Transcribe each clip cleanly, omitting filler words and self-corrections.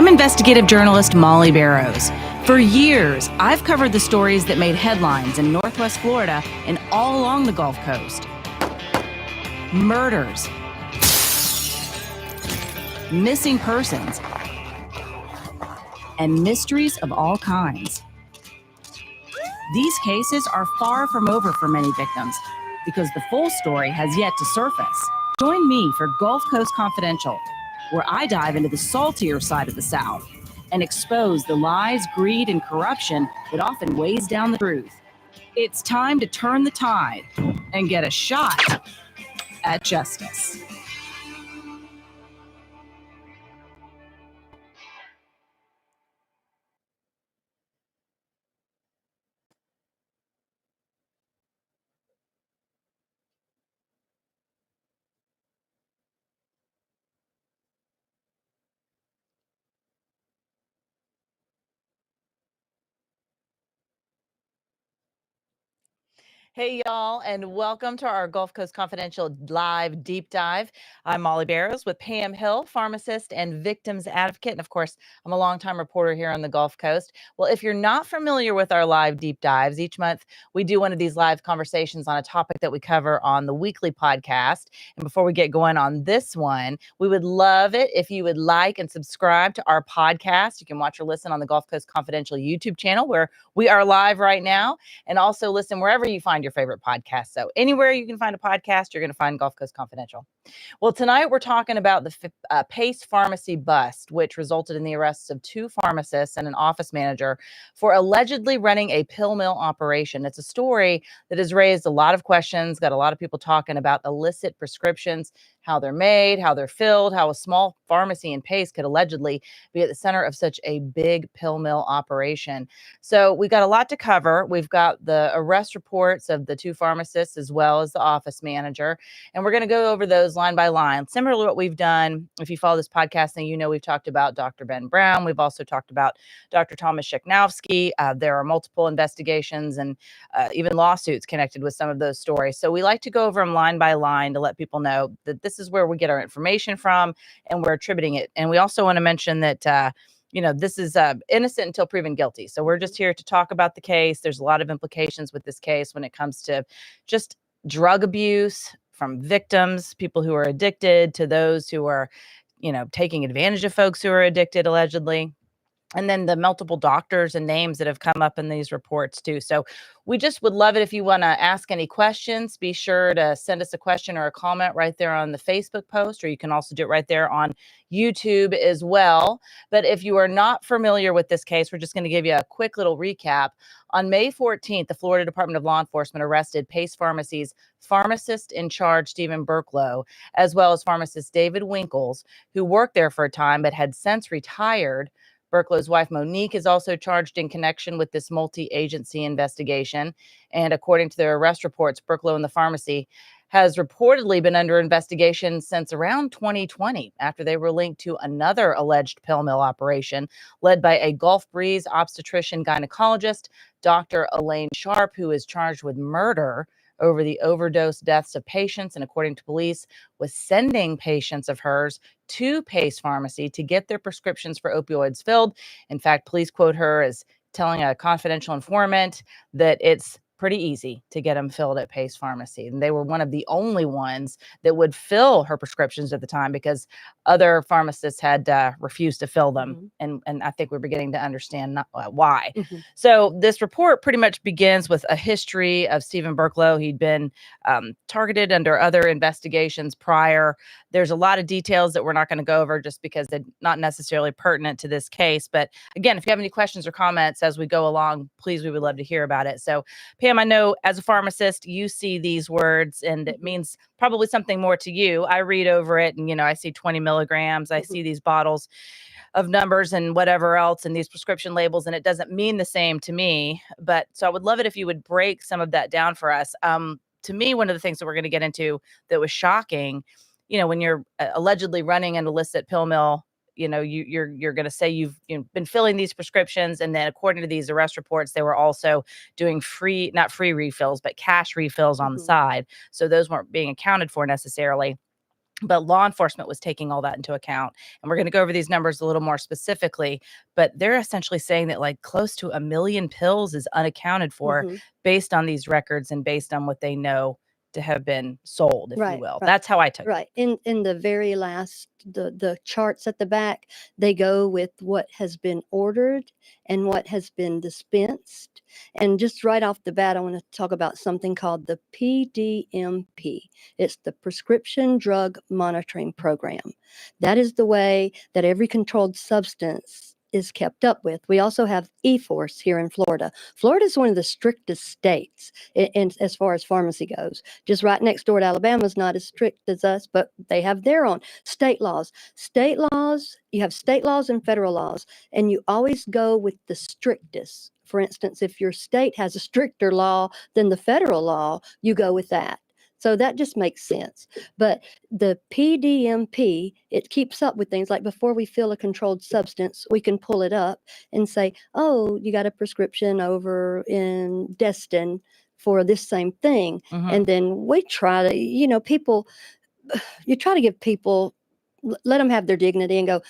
investigative journalist Molly Barrows. For years, I've covered the stories that made headlines in Northwest Florida and all along the Gulf Coast. Murders, missing persons, and mysteries of all kinds. These cases are far from over for many victims because the full story has yet to surface. Join me for Gulf Coast Confidential, where I dive into the saltier side of the South and expose the lies, greed, and corruption that often weighs down the truth. It's time to turn the tide and get a shot at justice. Hey, y'all, and welcome to our Gulf Coast Confidential live deep dive. I'm Molly Barrows with Pam Hill, pharmacist and victims advocate. And of course, I'm a longtime reporter here on the Gulf Coast. Well, if you're not familiar with our live deep dives, each month we do one of these live conversations on a topic that we cover on the weekly podcast. And before we get going on this one, we would love it if you would like and subscribe to our podcast. You can watch or listen on the Gulf Coast Confidential YouTube channel where we are live right now, and also listen wherever you find your favorite podcast. So anywhere you can find a podcast, you're going to find Gulf Coast Confidential. Well, tonight we're talking about the Pace Pharmacy bust, which resulted in the arrests of 2 pharmacists and an office manager for allegedly running a pill mill operation. It's a story that has raised a lot of questions, got a lot of people talking about illicit prescriptions, how they're made, how they're filled, how a small pharmacy in Pace could allegedly be at the center of such a big pill mill operation. So we got a lot to cover. We've got the arrest reports of the 2 pharmacists as well as the office manager, and we're going to go over those line by line. Similar to what we've done, if you follow this podcast, then you know we've talked about Dr. Ben Brown. We've also talked about Dr. Thomas Sheknowski. There are multiple investigations and even lawsuits connected with some of those stories. So we like to go over them line by line to let people know that this is where we get our information from and we're attributing it. And we also want to mention that this is innocent until proven guilty. So we're just here to talk about the case. There's a lot of implications with this case when it comes to just drug abuse from victims, people who are addicted, to those who are, taking advantage of folks who are addicted, allegedly. And then the multiple doctors and names that have come up in these reports too. So we just would love it if you want to ask any questions. Be sure to send us a question or a comment right there on the Facebook post, or you can also do it right there on YouTube as well. But if you are not familiar with this case, we're just going to give you a quick little recap. On May 14th, the Florida Department of Law Enforcement arrested Pace Pharmacy's pharmacist in charge, Stephen Burklow, as well as pharmacist David Winkles, who worked there for a time but had since retired. Burklow's wife, Monique, is also charged in connection with this multi-agency investigation. And according to their arrest reports, Burklow and the pharmacy has reportedly been under investigation since around 2020 after they were linked to another alleged pill mill operation led by a Gulf Breeze obstetrician gynecologist, Dr. Elaine Sharp, who is charged with murder over the overdose deaths of patients, and according to police, was sending patients of hers to Pace Pharmacy to get their prescriptions for opioids filled. In fact, police quote her as telling a confidential informant that it's pretty easy to get them filled at Pace Pharmacy. And they were one of the only ones that would fill her prescriptions at the time because other pharmacists had refused to fill them. And I think we're beginning to understand why. So this report pretty much begins with a history of Stephen Burklow. He'd been targeted under other investigations prior. There's a lot of details that we're not going to go over just because they're not necessarily pertinent to this case. But again, if you have any questions or comments as we go along, please, we would love to hear about it. So Pam, I know as a pharmacist, you see these words and it means probably something more to you. I read over it and, I see 20 milligrams. I see these bottles of numbers and whatever else and these prescription labels, and it doesn't mean the same to me. But so I would love it if you would break some of that down for us. To me, one of the things that we're going to get into that was shocking, when you're allegedly running an illicit pill mill, you're going to say you've been filling these prescriptions. And then according to these arrest reports, they were also doing not free refills, but cash refills on the side. So those weren't being accounted for necessarily. but law enforcement was taking all that into account. And we're going to go over these numbers a little more specifically, but they're essentially saying that like close to 1 million pills is unaccounted for based on these records and based on what they know to have been sold, if you will. That's how I took it. Right. In the very last, the charts at the back, they go with what has been ordered and what has been dispensed. And just right off the bat, I want to talk about something called the PDMP. It's the Prescription Drug Monitoring Program. That is the way that every controlled substance is kept up with. We also have E-Force here in Florida. Florida is one of the strictest states in as far as pharmacy goes. Just right next door to Alabama is not as strict as us, but they have their own state laws. State laws, you have state laws and federal laws, and you always go with the strictest. For instance, if your state has a stricter law than the federal law, you go with that. So that just makes sense. But the PDMP, it keeps up with things like before we fill a controlled substance, we can pull it up and say, oh, you got a prescription over in Destin for this same thing. And then we try to, people, you try to give people, let them have their dignity and go,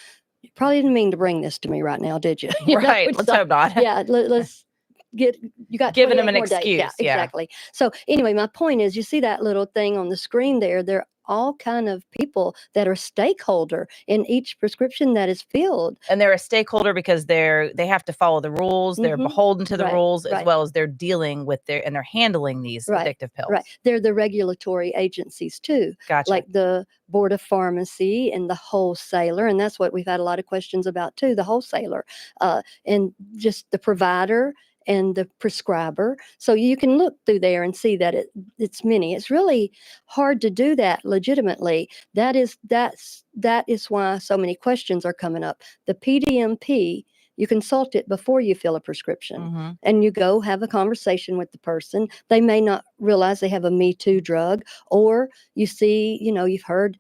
you probably didn't mean to bring this to me right now, did you? Right. Let's hope not. Yeah. Let's you got giving them an more excuse. days. Yeah, exactly. So anyway, my point is, you see that little thing on the screen there. They're all kind of people that are stakeholder in each prescription that is filled. And they're a stakeholder because they have to follow the rules. They're beholden to the rules, as well as they're dealing with and they're handling these addictive pills. Right. They're the regulatory agencies too. Gotcha. Like the Board of Pharmacy and the wholesaler. And that's what we've had a lot of questions about too, the wholesaler, and just the provider and the prescriber. So you can look through there and see that it's many. It's really hard to do that legitimately. That is why so many questions are coming up. The PDMP, you consult it before you fill a prescription, and you go have a conversation with the person. They may not realize they have a Me Too drug, or you see, you've heard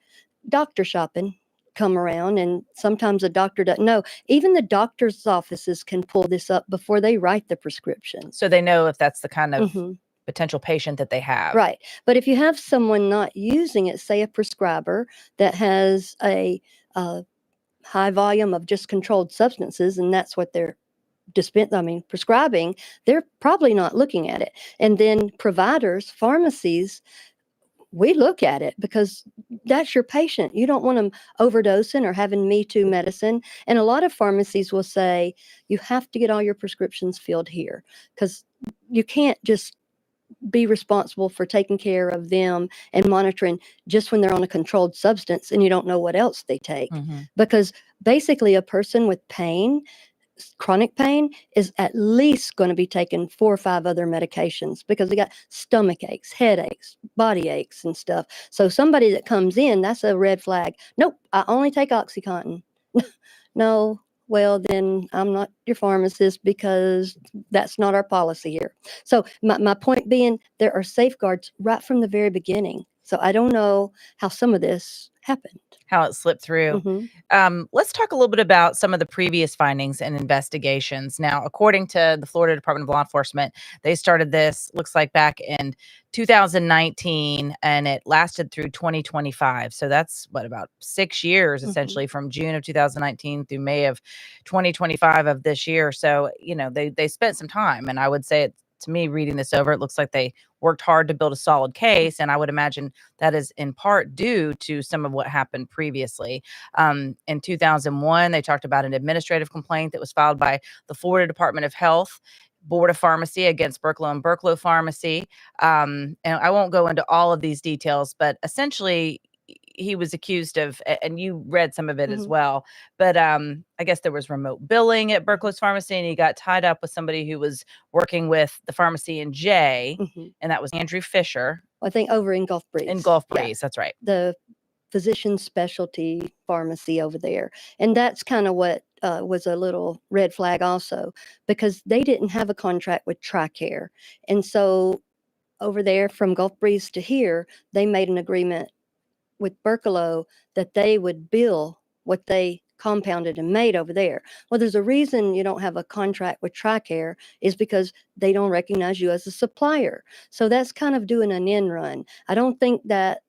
doctor shopping come around, and sometimes a doctor doesn't know. Even the doctor's offices can pull this up before they write the prescription. So they know if that's the kind of potential patient that they have. Right. But if you have someone not using it, say a prescriber that has a high volume of just controlled substances, and that's what they're prescribing, they're probably not looking at it. And then providers, pharmacies, we look at it because that's your patient. You don't want them overdosing or having Me Too medicine. And a lot of pharmacies will say, you have to get all your prescriptions filled here, because you can't just be responsible for taking care of them and monitoring just when they're on a controlled substance and you don't know what else they take. Because basically a person with pain, chronic pain, is at least going to be taking 4 or 5 other medications, because they got stomach aches, headaches, body aches and stuff. So somebody that comes in, that's a red flag. Nope, I only take OxyContin. No, well, then I'm not your pharmacist, because that's not our policy here. So my point being, there are safeguards right from the very beginning. So I don't know how some of this happened. How it slipped through. Let's talk a little bit about some of the previous findings and investigations. Now, according to the Florida Department of Law Enforcement, they started this, looks like back in 2019, and it lasted through 2025. So that's about 6 years, essentially, from June of 2019 through May of 2025 of this year. So, they spent some time, and I would say to me, reading this over, it looks like they worked hard to build a solid case. And I would imagine that is in part due to some of what happened previously. In 2001, they talked about an administrative complaint that was filed by the Florida Department of Health Board of Pharmacy against Berklow and Berklow Pharmacy. And I won't go into all of these details, but essentially, he was accused of, and you read some of it as well, but I guess there was remote billing at Berklow's Pharmacy, and he got tied up with somebody who was working with the pharmacy in J, and that was Andrew Fisher. I think over in Gulf Breeze. In Gulf Breeze, that's right. The physician specialty pharmacy over there. And that's kind of what was a little red flag also, because they didn't have a contract with TRICARE. And so over there from Gulf Breeze to here, they made an agreement with Berklow that they would bill what they compounded and made over there. Well, there's a reason you don't have a contract with TRICARE, is because they don't recognize you as a supplier. So that's kind of doing an end run. I don't think that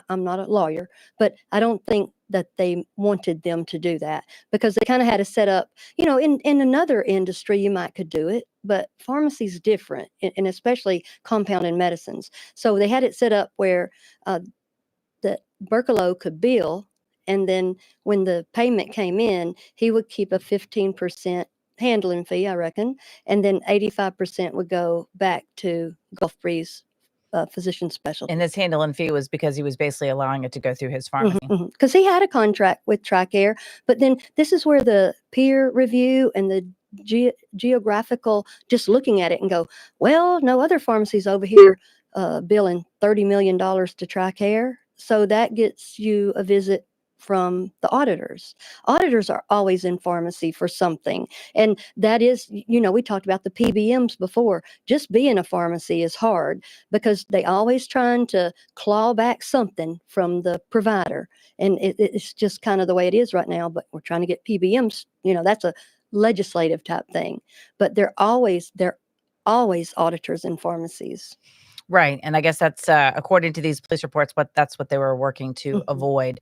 I'm not a lawyer, but I don't think that they wanted them to do that, because they kind of had to set up, in another industry, you might could do it, but pharmacy's different, and especially compounded medicines. So they had it set up where that Berkelo could bill, and then when the payment came in, he would keep a 15% handling fee, I reckon, and then 85% would go back to Gulf Breeze physician specialty. And his handling fee was because he was basically allowing it to go through his pharmacy. Because he had a contract with TRICARE, but then this is where the peer review and the geographical, just looking at it and go, well, no other pharmacies over here billing $30 million to TRICARE. So that gets you a visit from the auditors. Auditors are always in pharmacy for something. And that is, we talked about the PBMs before. Just being a pharmacy is hard because they always trying to claw back something from the provider. And it's just kind of the way it is right now. But we're trying to get PBMs, that's a legislative type thing. But they're always auditors in pharmacies. Right. And I guess that's according to these police reports, that's what they were working to avoid.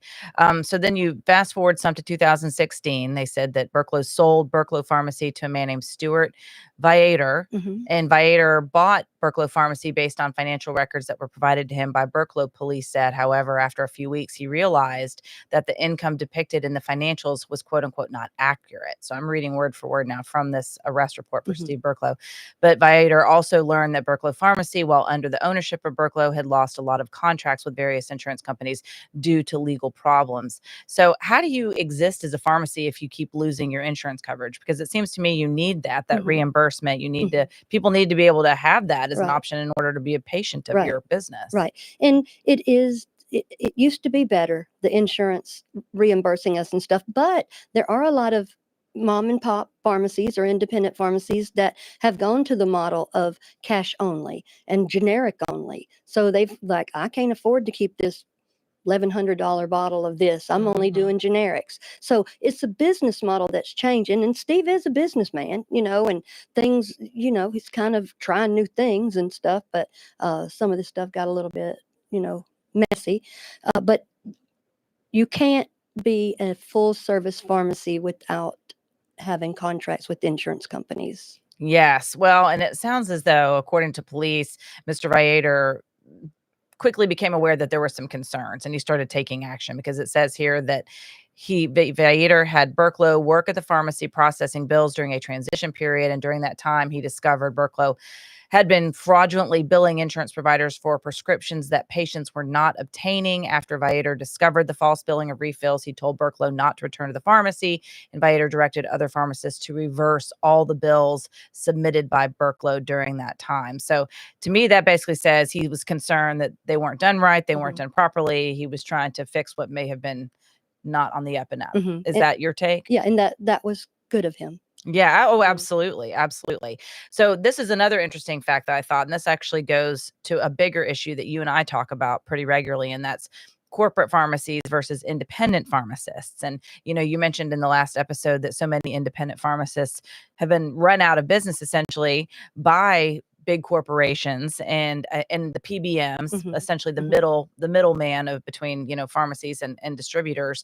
So then you fast forward some to 2016. They said that Berkelo sold Berkelo Pharmacy to a man named Stuart Viator, and Viator bought Berkelo Pharmacy based on financial records that were provided to him by Berkelo, police said. However, after a few weeks, he realized that the income depicted in the financials was quote unquote not accurate. So I'm reading word for word now from this arrest report for Steve Berkelo. But Viator also learned that Berkelo Pharmacy, while under the ownership of Berkelo, had lost a lot of contracts with various insurance companies due to legal problems. So how do you exist as a pharmacy if you keep losing your insurance coverage? Because it seems to me you need that reimbursement. You need to, people need to be able to have that as an option in order to be a patient of your business. Right. And it used to be better, the insurance reimbursing us and stuff, but there are a lot of mom and pop pharmacies or independent pharmacies that have gone to the model of cash only and generic only. So they've like, I can't afford to keep this $1,100 bottle of this. I'm only doing generics. So it's a business model that's changing. And Steve is a businessman, and things, he's kind of trying new things and stuff. But some of this stuff got a little bit, messy. But you can't be a full service pharmacy without having contracts with insurance companies. Yes. Well, and it sounds as though, according to police, Mr. Viator quickly became aware that there were some concerns and he started taking action, because it says here that Viator had Berkelo work at the pharmacy processing bills during a transition period. And during that time, he discovered Berkelo had been fraudulently billing insurance providers for prescriptions that patients were not obtaining. After Viator discovered the false billing of refills, he told Berkelo not to return to the pharmacy, and Viator directed other pharmacists to reverse all the bills submitted by Berkelo during that time. So to me, that basically says he was concerned that they weren't done right, they weren't done properly. He was trying to fix what may have been not on the up and up. Is that your take? Yeah, and that was good of him. Yeah. Oh, absolutely. Absolutely. So this is another interesting fact that I thought, and this actually goes to a bigger issue that you and I talk about pretty regularly, and that's corporate pharmacies versus independent pharmacists. And, you mentioned in the last episode that so many independent pharmacists have been run out of business essentially by big corporations and the PBMs, essentially the middleman of between, pharmacies and distributors.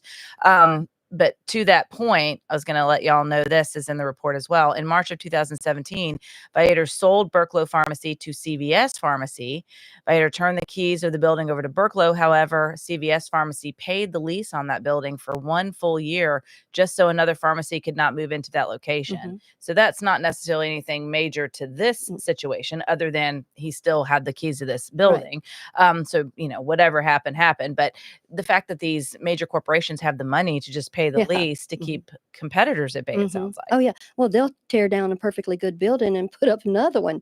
But to that point, I was going to let y'all know this is in the report as well. In March of 2017, Viator sold Berkelo Pharmacy to CVS Pharmacy. Viator turned the keys of the building over to Berkelo. However, CVS Pharmacy paid the lease on that building for 1 full year just so another pharmacy could not move into that location. So that's not necessarily anything major to this situation, other than he still had the keys to this building. So, whatever happened. But the fact that these major corporations have the money to just pay the lease to keep competitors at bay, it sounds like. Oh, yeah. Well, they'll tear down a perfectly good building and put up another one,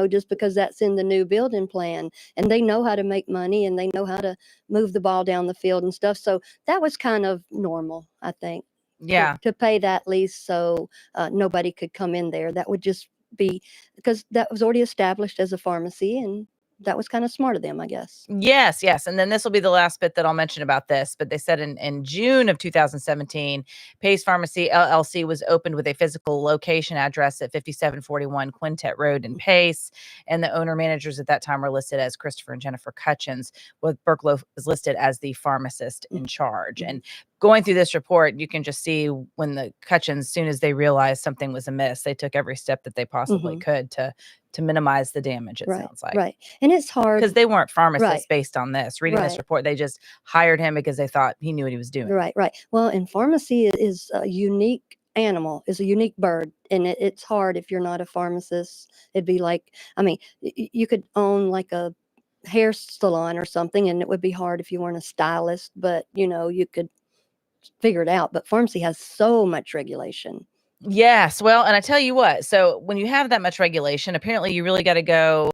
just because that's in the new building plan. And they know how to make money and they know how to move the ball down the field and stuff. So that was kind of normal, I think. Yeah. To pay that lease so nobody could come in there. That would just be because that was already established as a pharmacy, and that was kind of smart of them, I guess. Yes, yes. And then this will be the last bit that I'll mention about this. But they said in June of 2017, Pace Pharmacy LLC was opened with a physical location address at 5741 Quintet Road in Pace. And the owner managers at that time were listed as Christopher and Jennifer Cutchins, with Burklow is listed as the pharmacist in charge. And going through this report, you can just see when the Cutchins, as soon as they realized something was amiss, they took every step that they possibly could to minimize the damage, it sounds like. Right. And it's hard. Because they weren't pharmacists Right. based on this. Reading this Right. report, they just hired him because they thought he knew what he was doing. Right. Well, and pharmacy is a unique animal, is a unique bird. And it's hard if you're not a pharmacist. It'd be like, I mean, you could own like a hair salon or something, and it would be hard if you weren't a stylist, but you could figure it out. But pharmacy has so much regulation. Yes. Well, and I tell you what, so when you have that much regulation, apparently you really got to go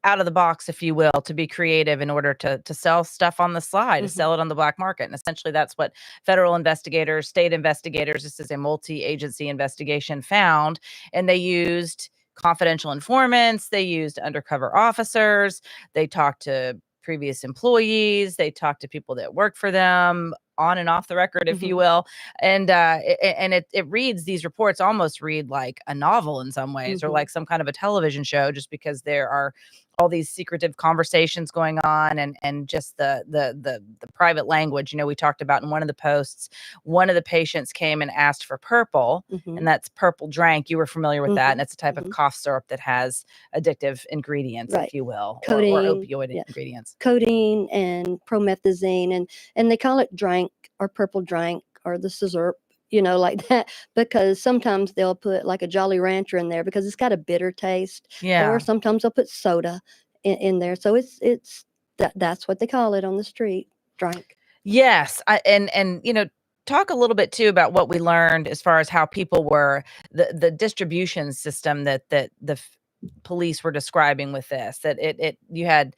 out of the box, if you will, to be creative in order to sell stuff on the slide, to sell it on the black market. And essentially that's what federal investigators, state investigators, this is a multi-agency investigation, found. And they used confidential informants, they used undercover officers, they talked to previous employees, they talked to people that work for them, on and off the record, if you will. And it reads, these reports almost read like a novel in some ways, or like some kind of a television show, just because there are all these secretive conversations going on, and just the private language. We talked about in one of the posts, one of the patients came and asked for purple, and that's purple drank. You were familiar with that, and it's a type of cough syrup that has addictive ingredients, if you will, or opioid ingredients. Codeine and promethazine, and they call it drank or purple drank or the scissor, like that, because sometimes they'll put like a Jolly Rancher in there because it's got a bitter taste. Yeah. Or sometimes they'll put soda in there. So it's that's what they call it on the street, drank. Yes. And talk a little bit too about what we learned as far as how people were, the distribution system that the police were describing with this, that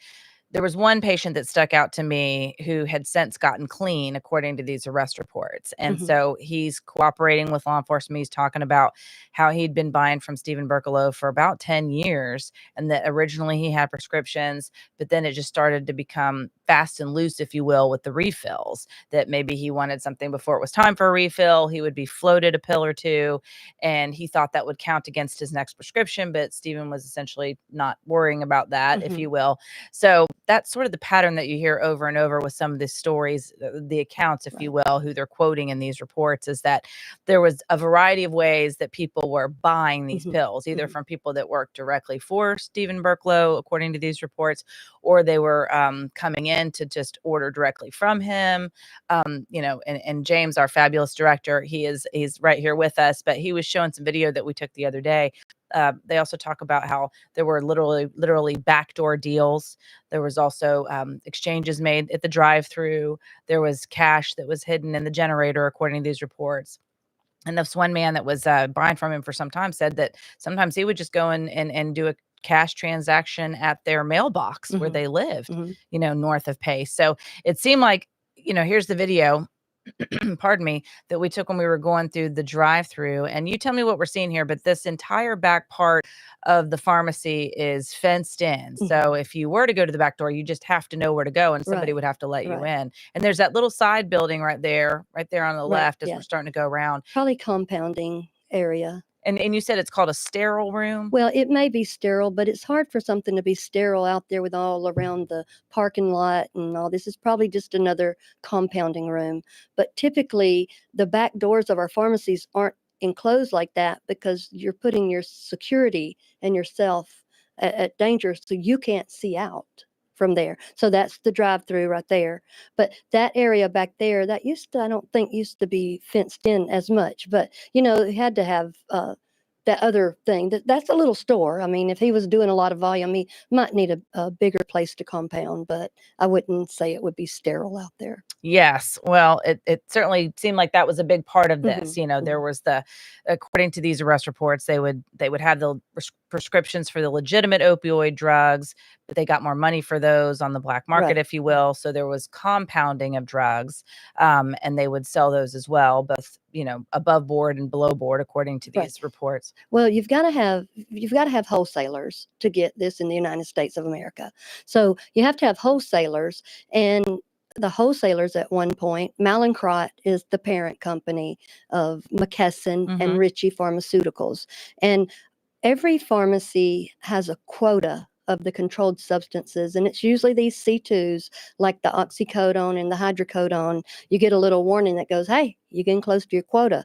there was one patient that stuck out to me who had since gotten clean, according to these arrest reports. And so he's cooperating with law enforcement. He's talking about how he'd been buying from Stephen Berkalow for about 10 years, and that originally he had prescriptions, but then it just started to become fast and loose, if you will, with the refills, that maybe he wanted something before it was time for a refill. He would be floated a pill or two, and he thought that would count against his next prescription, but Stephen was essentially not worrying about that, if you will. So that's sort of the pattern that you hear over and over with some of the stories, the accounts, if you will, who they're quoting in these reports, is that there was a variety of ways that people were buying these pills, either from people that worked directly for Stephen Berkalow, according to these reports, or they were coming in to just order directly from him. And James, our fabulous director, he's right here with us, but he was showing some video that we took the other day. They also talk about how there were literally backdoor deals. There was also exchanges made at the drive-through. There was cash that was hidden in the generator, according to these reports. And this one man that was buying from him for some time said that sometimes he would just go in and do a cash transaction at their mailbox where they lived, north of Pace. So it seemed like, here's the video, pardon me, that we took when we were going through the drive-through. And you tell me what we're seeing here, but this entire back part of the pharmacy is fenced in. So if you were to go to the back door, you just have to know where to go, and somebody would have to let you in. And there's that little side building right there on the left as we're starting to go around. Probably compounding area. And you said it's called a sterile room? Well, it may be sterile, but it's hard for something to be sterile out there with all around the parking lot and all this. Is probably just another compounding room. But typically, the back doors of our pharmacies aren't enclosed like that because you're putting your security and yourself at danger, so you can't see out from there. So that's the drive-through right there. But that area back there, that I don't think used to be fenced in as much. But it had to have that other thing. That's a little store. I mean, if he was doing a lot of volume, he might need a bigger place to compound. But I wouldn't say it would be sterile out there. Yes. Well, it certainly seemed like that was a big part of this. There was according to these arrest reports, they would have the prescriptions for the legitimate opioid drugs, but they got more money for those on the black market, Right. if you will. So there was compounding of drugs, and they would sell those as well, both, above board and below board, according to Right. these reports. Well, you've got to have wholesalers to get this in the United States of America. So you have to have wholesalers, and the wholesalers at one point, Mallinckrodt is the parent company of McKesson and Mhm. Ritchie Pharmaceuticals, and every pharmacy has a quota of the controlled substances, and it's usually these C2s like the oxycodone and the hydrocodone. You get a little warning that goes, hey, you're getting close to your quota,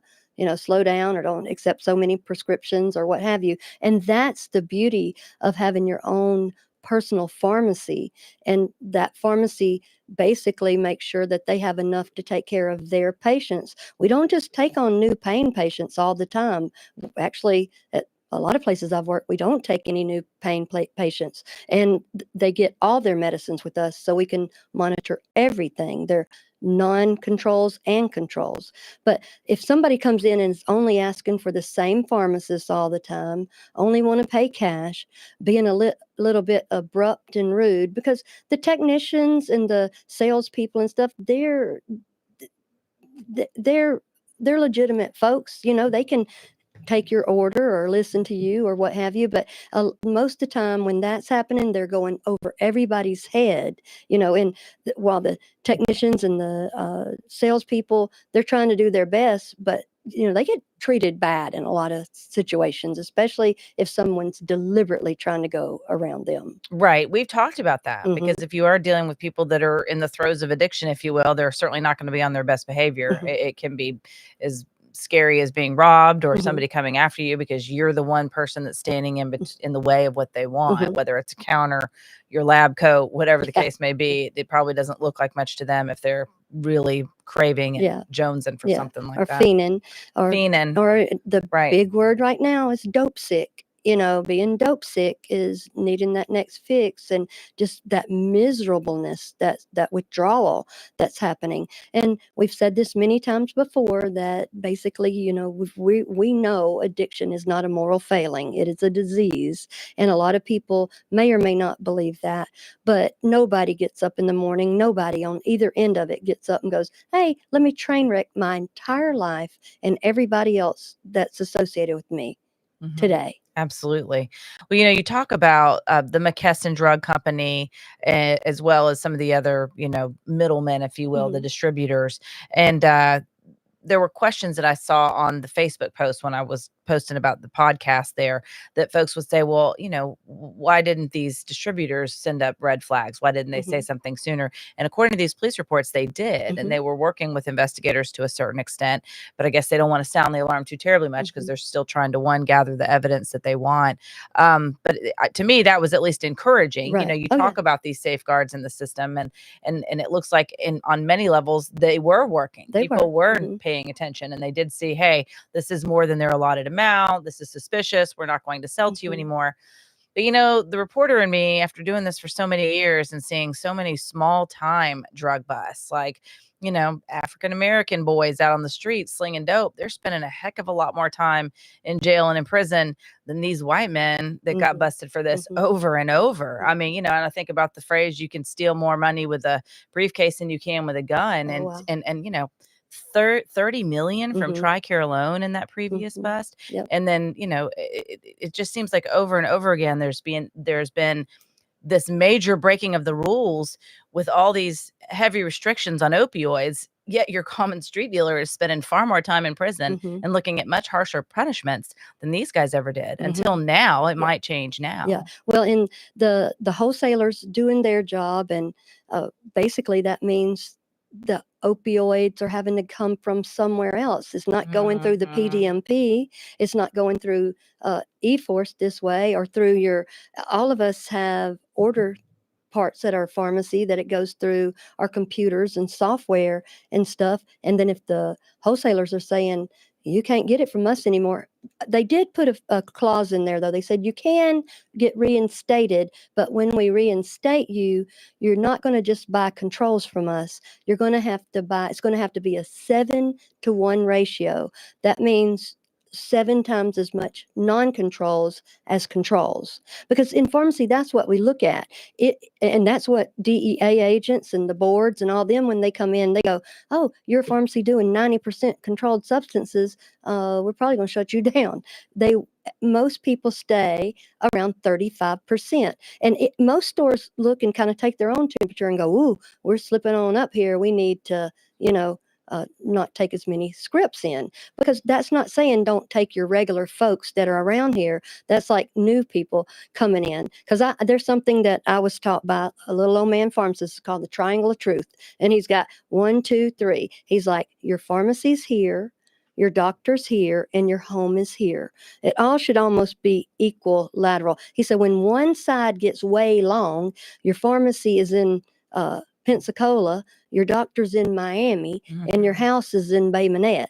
slow down or don't accept so many prescriptions or what have you. And that's the beauty of having your own personal pharmacy, and that pharmacy basically makes sure that they have enough to take care of their patients. We don't just take on new pain patients all the time. Actually, at a lot of places I've worked, we don't take any new pain patients, and they get all their medicines with us, so we can monitor everything. They're non-controls and controls. But if somebody comes in and is only asking for the same pharmacist all the time, only want to pay cash, being a little bit abrupt and rude, because the technicians and the salespeople and stuff, they're legitimate folks. They can take your order or listen to you or what have you. But most of the time when that's happening, they're going over everybody's head, and while the technicians and the salespeople, they're trying to do their best, but they get treated bad in a lot of situations, especially if someone's deliberately trying to go around them. Right. We've talked about that Mhm. because if you are dealing with people that are in the throes of addiction, if you will, they're certainly not going to be on their best behavior. Mhm. It can be as scary as being robbed or Mhm. somebody coming after you because you're the one person that's standing in the way of what they want, Mhm. whether it's a counter, your lab coat, whatever the Yeah. case may be. It probably doesn't look like much to them if they're really craving and Yeah. jonesing for Yeah. something like Or that. fiending, or Fiending. the Right. big word right now is dope sick. Being dope sick is needing that next fix, and just that miserableness, that withdrawal that's happening. And we've said this many times before, that basically, we know addiction is not a moral failing; it is a disease. And a lot of people may or may not believe that, but nobody gets up in the morning. Nobody on either end of it gets up and goes, "Hey, let me train wreck my entire life and everybody else that's associated with me Mhm. today." Absolutely. Well, you talk about the McKesson Drug Company, as well as some of the other, middlemen, if you will, the Mhm. distributors. And there were questions that I saw on the Facebook post when I was posting about the podcast there, that folks would say, well, why didn't these distributors send up red flags? Why didn't they say Mhm. something sooner? And according to these police reports, they did, and Mhm. they were working with investigators to a certain extent, but I guess they don't want to sound the alarm too terribly much because Mhm. they're still trying to, one, gather the evidence that they want. But to me, that was at least encouraging. Right. You Oh, yeah. talk about these safeguards in the system, and it looks like on many levels they were working. They People were Mhm. paying attention, and they did see, hey, this is more than their allotted amount. This is suspicious. We're not going to sell to you Mhm. anymore. But the reporter in me, after doing this for so many years and seeing so many small time drug busts, like, African American boys out on the streets slinging dope, they're spending a heck of a lot more time in jail and in prison than these white men that got Mhm. busted for this Mhm. over and over. I Mhm. mean, and I think about the phrase, you can steal more money with a briefcase than you can with a gun. Oh, And wow. and 30 million from Mhm. TRICARE alone in that previous Mhm. bust. Yep. And then, it just seems like over and over again, there's been this major breaking of the rules with all these heavy restrictions on opioids, yet your common street dealer is spending far more time in prison Mhm. and looking at much harsher punishments than these guys ever did. Mhm. Until now, it Yeah. might change Yeah. now. Well, in the wholesalers doing their job, and basically that means the opioids are having to come from somewhere else. It's not going through the Mhm. PDMP. It's not going through eForce this way, or through your. All of us have order parts at our pharmacy that it goes through our computers and software and stuff. And then if the wholesalers are saying, you can't get it from us anymore, they did put a clause in there, though. They said you can get reinstated, but when we reinstate you, you're not going to just buy controls from us. You're going to have to buy, it's going to have to be a 7-to-1 ratio. That means 7 times as much non-controls as controls. Because in pharmacy, that's what we look at. And that's what DEA agents and the boards and all them, when they come in, they go, oh, you're a pharmacy doing 90% controlled substances. We're probably going to shut you down. Most people stay around 35%. And most stores look and kind of take their own temperature and go, ooh, we're slipping on up here. We need to, not take as many scripts in, because that's not saying don't take your regular folks that are around here. That's like new people coming in. Because there's something that I was taught by a little old man pharmacist called the triangle of truth. And he's got 1, 2, 3. He's like, your pharmacy's here, your doctor's here, and your home is here. It all should almost be equal lateral. He said, when one side gets way long, your pharmacy is in Pensacola, your doctor's in Miami, and your house is in Bay Minette.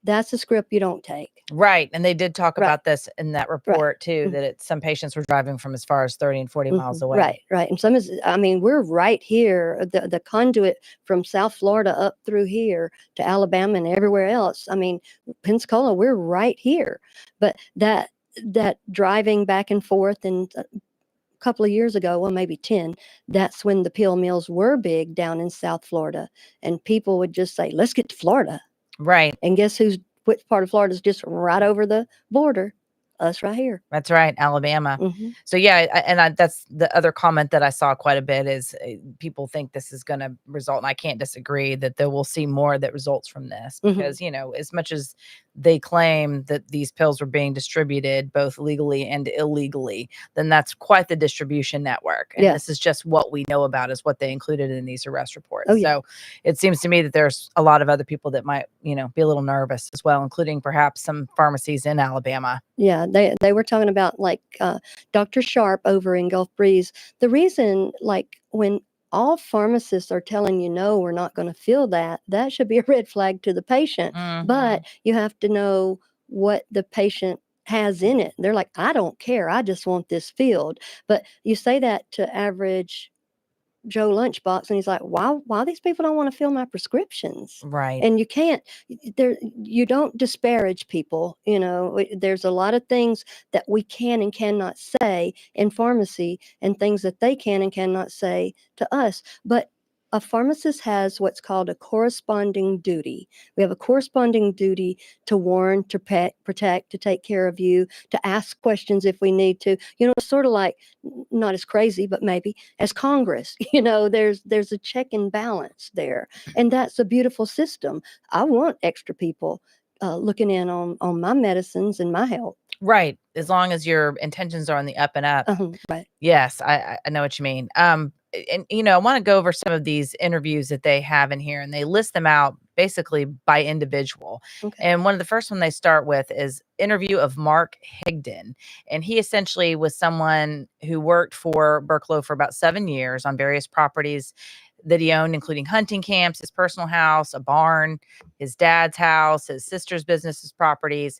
That's a script you don't take. Right. And they did talk Right. about this in that report too, Mhm. that some patients were driving from as far as 30 and 40 miles away. Right. And we're right here, the conduit from South Florida up through here to Alabama and everywhere else. I mean, Pensacola, we're right here. But that driving back and forth, and couple of years ago, well, maybe 10, that's when the pill mills were big down in South Florida. And people would just say, let's get to Florida. Right. And guess which part of Florida is just right over the border? Us right here. That's right, Alabama. Mhm. So yeah, that's the other comment that I saw quite a bit is people think this is going to result, and I can't disagree that they will see more that results from this, because as much as they claim that these pills were being distributed both legally and illegally, then that's quite the distribution network. And this is just what we know about, is what they included in these arrest reports. Oh, yeah. So it seems to me that there's a lot of other people that might, be a little nervous as well, including perhaps some pharmacies in Alabama. Yeah, they were talking about like Dr. Sharp over in Gulf Breeze. The reason, like, when all pharmacists are telling you, no, we're not going to fill that should be a red flag to the patient. But you have to know what the patient has in it. They're like, I don't care. I just want this filled. But you say that to average Joe Lunchbox, and he's like, why these people don't want to fill my prescriptions? Right. And you can't, you don't disparage people. There's a lot of things that we can and cannot say in pharmacy, and things that they can and cannot say to us. But a pharmacist has what's called a corresponding duty. We have a corresponding duty to warn, to protect, to take care of you, to ask questions if we need to. It's sort of like, not as crazy, but maybe as Congress. There's a check and balance there. And that's a beautiful system. I want extra people looking in on my medicines and my health. Right. As long as your intentions are on the up and up. Right. Yes, I know what you mean. And I want to go over some of these interviews that they have in here, and they list them out basically by individual. Okay. And one of the first one they start with is interview of Mark Higdon. And he essentially was someone who worked for Burklow for about 7 years on various properties that he owned, including hunting camps, his personal house, a barn, his dad's house, his sister's business properties.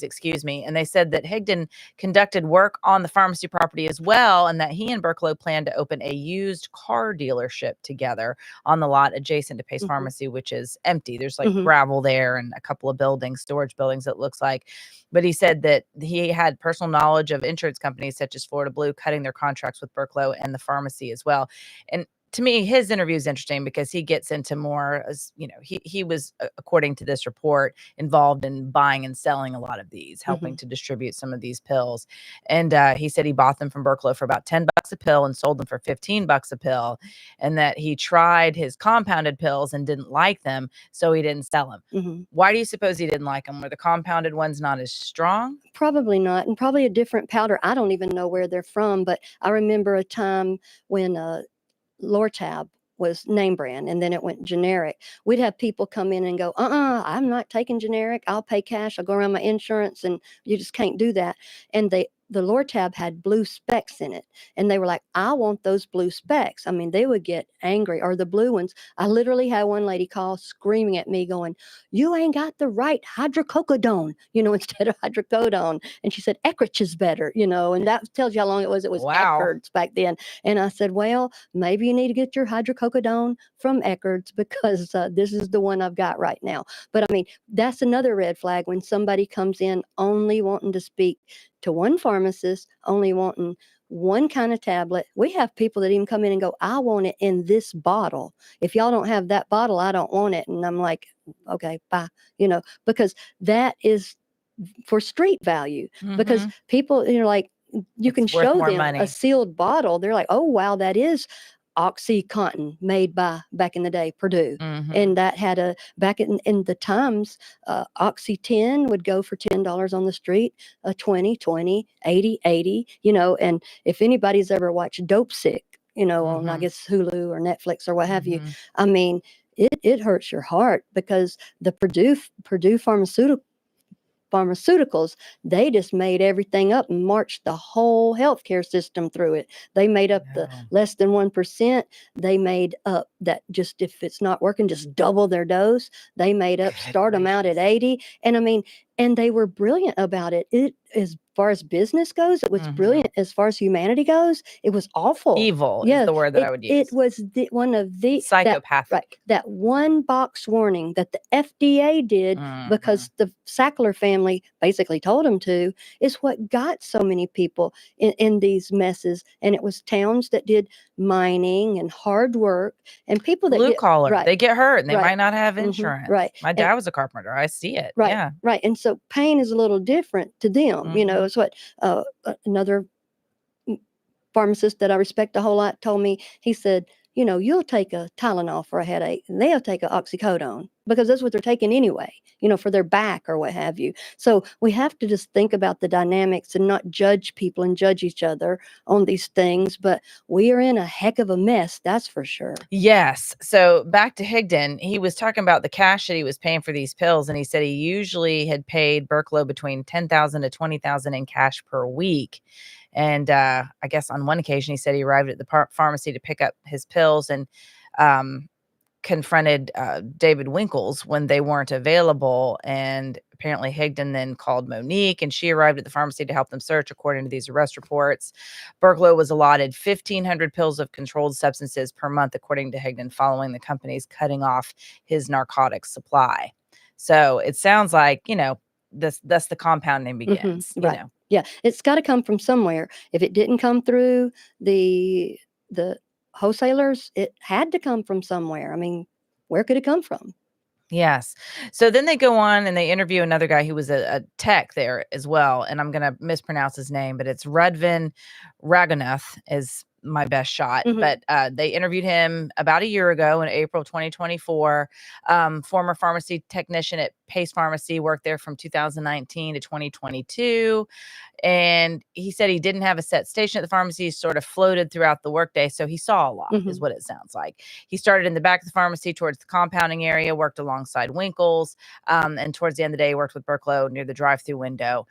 Excuse me. And they said that Higdon conducted work on the pharmacy property as well, and that he and Burklow planned to open a used car dealership together on the lot adjacent to Pace Pharmacy, which is empty. There's like gravel there and a couple of storage buildings, it looks like. But he said that he had personal knowledge of insurance companies such as Florida Blue cutting their contracts with Burklow and the pharmacy as well. And to me, his interview is interesting because he gets into more, as he was, according to this report, involved in buying and selling a lot of these, helping to distribute some of these pills. And he said he bought them from Burklow for about $10 a pill and sold them for $15 a pill, and that he tried his compounded pills and didn't like them, so he didn't sell them. Why do you suppose he didn't like them? Were the compounded ones not as strong? Probably not, and probably a different powder. I don't even know where they're from, but I remember a time when Lortab was name brand, and then it went generic. We'd have people come in and go, I'm not taking generic. I'll pay cash. I'll go around my insurance, and you just can't do that. And the Lortab had blue specks in it, and they were like, I want those blue specks. I mean, they would get angry, or the blue ones. I literally had one lady call screaming at me going, you ain't got the right hydrocodone, instead of hydrocodone. And she said, Eckrich is better, and that tells you how long it was. It was Wow. Eckerd's back then. And I said, well, maybe you need to get your hydrocodone from Eckerd's, because this is the one I've got right now. But I mean, that's another red flag when somebody comes in only wanting to speak to one pharmacist, only wanting one kind of tablet. We have people that even come in and go, I want it in this bottle. If y'all don't have that bottle, I don't want it. And I'm like, okay, bye, because that is for street value. Because people, like, you can It's worth show more them money. a sealed bottle. They're like, oh, wow, that is OxyContin made by, back in the day, Purdue. And that had back in the times, Oxy 10 would go for $10 on the street, 20, 80, and if anybody's ever watched Dope Sick, on, I guess, Hulu or Netflix or what have you, I mean, it hurts your heart, because the Purdue pharmaceuticals, they just made everything up and marched the whole healthcare system through it. They made up the less than 1%. They made up that just if it's not working, just double their dose. They made up, start them out at 80. And I mean, and they were brilliant about it. As far as business goes, it was brilliant. As far as humanity goes, it was awful. Evil is the word that I would use. It was one of the psychopathic. That one box warning that the FDA did because the Sackler family basically told them to, is what got so many people in these messes. And it was towns that did mining and hard work, and people that blue collar, they get hurt and they might not have Mhm, insurance. right. My dad was a carpenter. I see it. Right. Yeah. Right. And so pain is a little different to them. It's what another pharmacist that I respect a whole lot told me. He said, you'll take a Tylenol for a headache, and they'll take a oxycodone, because that's what they're taking anyway, for their back or what have you. So we have to just think about the dynamics and not judge people and judge each other on these things. But we are in a heck of a mess, that's for sure. Yes. So back to Higdon, he was talking about the cash that he was paying for these pills, and he said he usually had paid Berklow between $10,000 to $20,000 in cash per week. And I guess on one occasion, he said he arrived at the pharmacy to pick up his pills and confronted David Winkles when they weren't available. And apparently Higdon then called Monique, and she arrived at the pharmacy to help them search, according to these arrest reports. Berklow was allotted 1,500 pills of controlled substances per month, according to Higdon, following the company's cutting off his narcotics supply. So it sounds like, that's the compounding begins. Right. Yeah, it's got to come from somewhere. If it didn't come through the wholesalers, it had to come from somewhere. I mean, where could it come from? Yes. So then they go on and they interview another guy who was a tech there as well. And I'm going to mispronounce his name, but it's Rudvin Ragunath is my best shot. But they interviewed him about a year ago in April 2024. Former pharmacy technician at Pace Pharmacy, worked there from 2019 to 2022. And he said he didn't have a set station at the pharmacy. He sort of floated throughout the workday. So he saw a lot, is what it sounds like. He started in the back of the pharmacy towards the compounding area, worked alongside Winkles. And towards the end of the day, worked with Berklow near the drive-through window.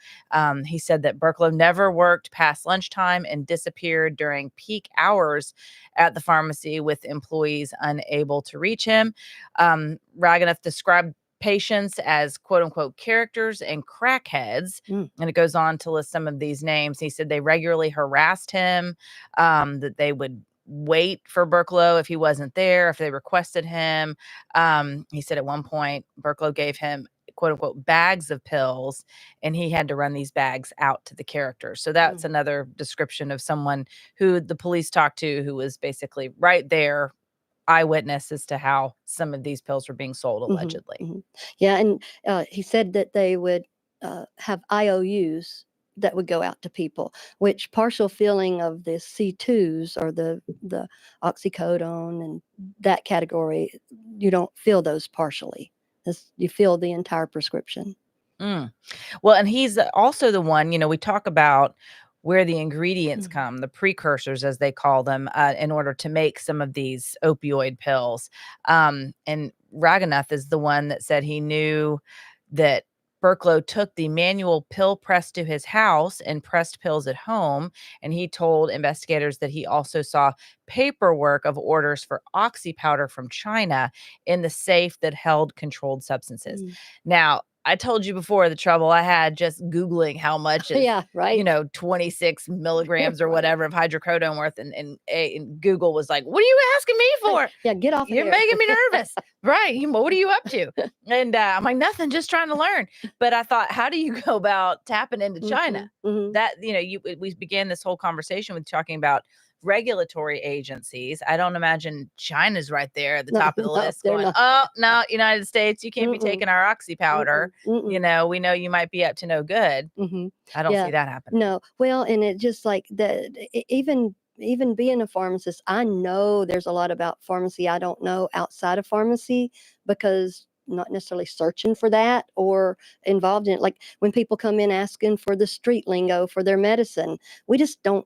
He said that Berklow never worked past lunchtime and disappeared during peak hours at the pharmacy, with employees unable to reach him. Ragunath described patients as quote unquote characters and crackheads. And it goes on to list some of these names. He said they regularly harassed him, that they would wait for Berklow if he wasn't there, if they requested him. He said at one point, Berklow gave him quote unquote bags of pills, and he had to run these bags out to the characters. So that's another description of someone who the police talked to, who was basically right there, eyewitness as to how some of these pills were being sold allegedly. Yeah, and he said that they would have IOUs that would go out to people, which partial filling of the C2s or the oxycodone and that category, you don't fill those partially. You fill the entire prescription. Well, and he's also the one, we talk about where the ingredients come, the precursors, as they call them, in order to make some of these opioid pills. And Ragunath is the one that said he knew that Berklow took the manual pill press to his house and pressed pills at home. And he told investigators that he also saw paperwork of orders for oxy powder from China in the safe that held controlled substances. Now, I told you before the trouble I had just Googling how much is, Yeah, right. 26 milligrams or whatever of hydrocodone worth. And Google was like, what are you asking me for? Yeah, get off of You're there. making me nervous. Right. What are you up to? And I'm like, nothing, just trying to learn. But I thought, how do you go about tapping into China? That, we began this whole conversation with talking about regulatory agencies. I don't imagine China's right there at the top of the list they're going, not. oh, no, United States, you can't be taking our oxy powder. We know you might be up to no good. I don't see that happening. No. Well, and it just like even being a pharmacist, I know there's a lot about pharmacy I don't know outside of pharmacy, because not necessarily searching for that or involved in it. Like when people come in asking for the street lingo for their medicine, we just don't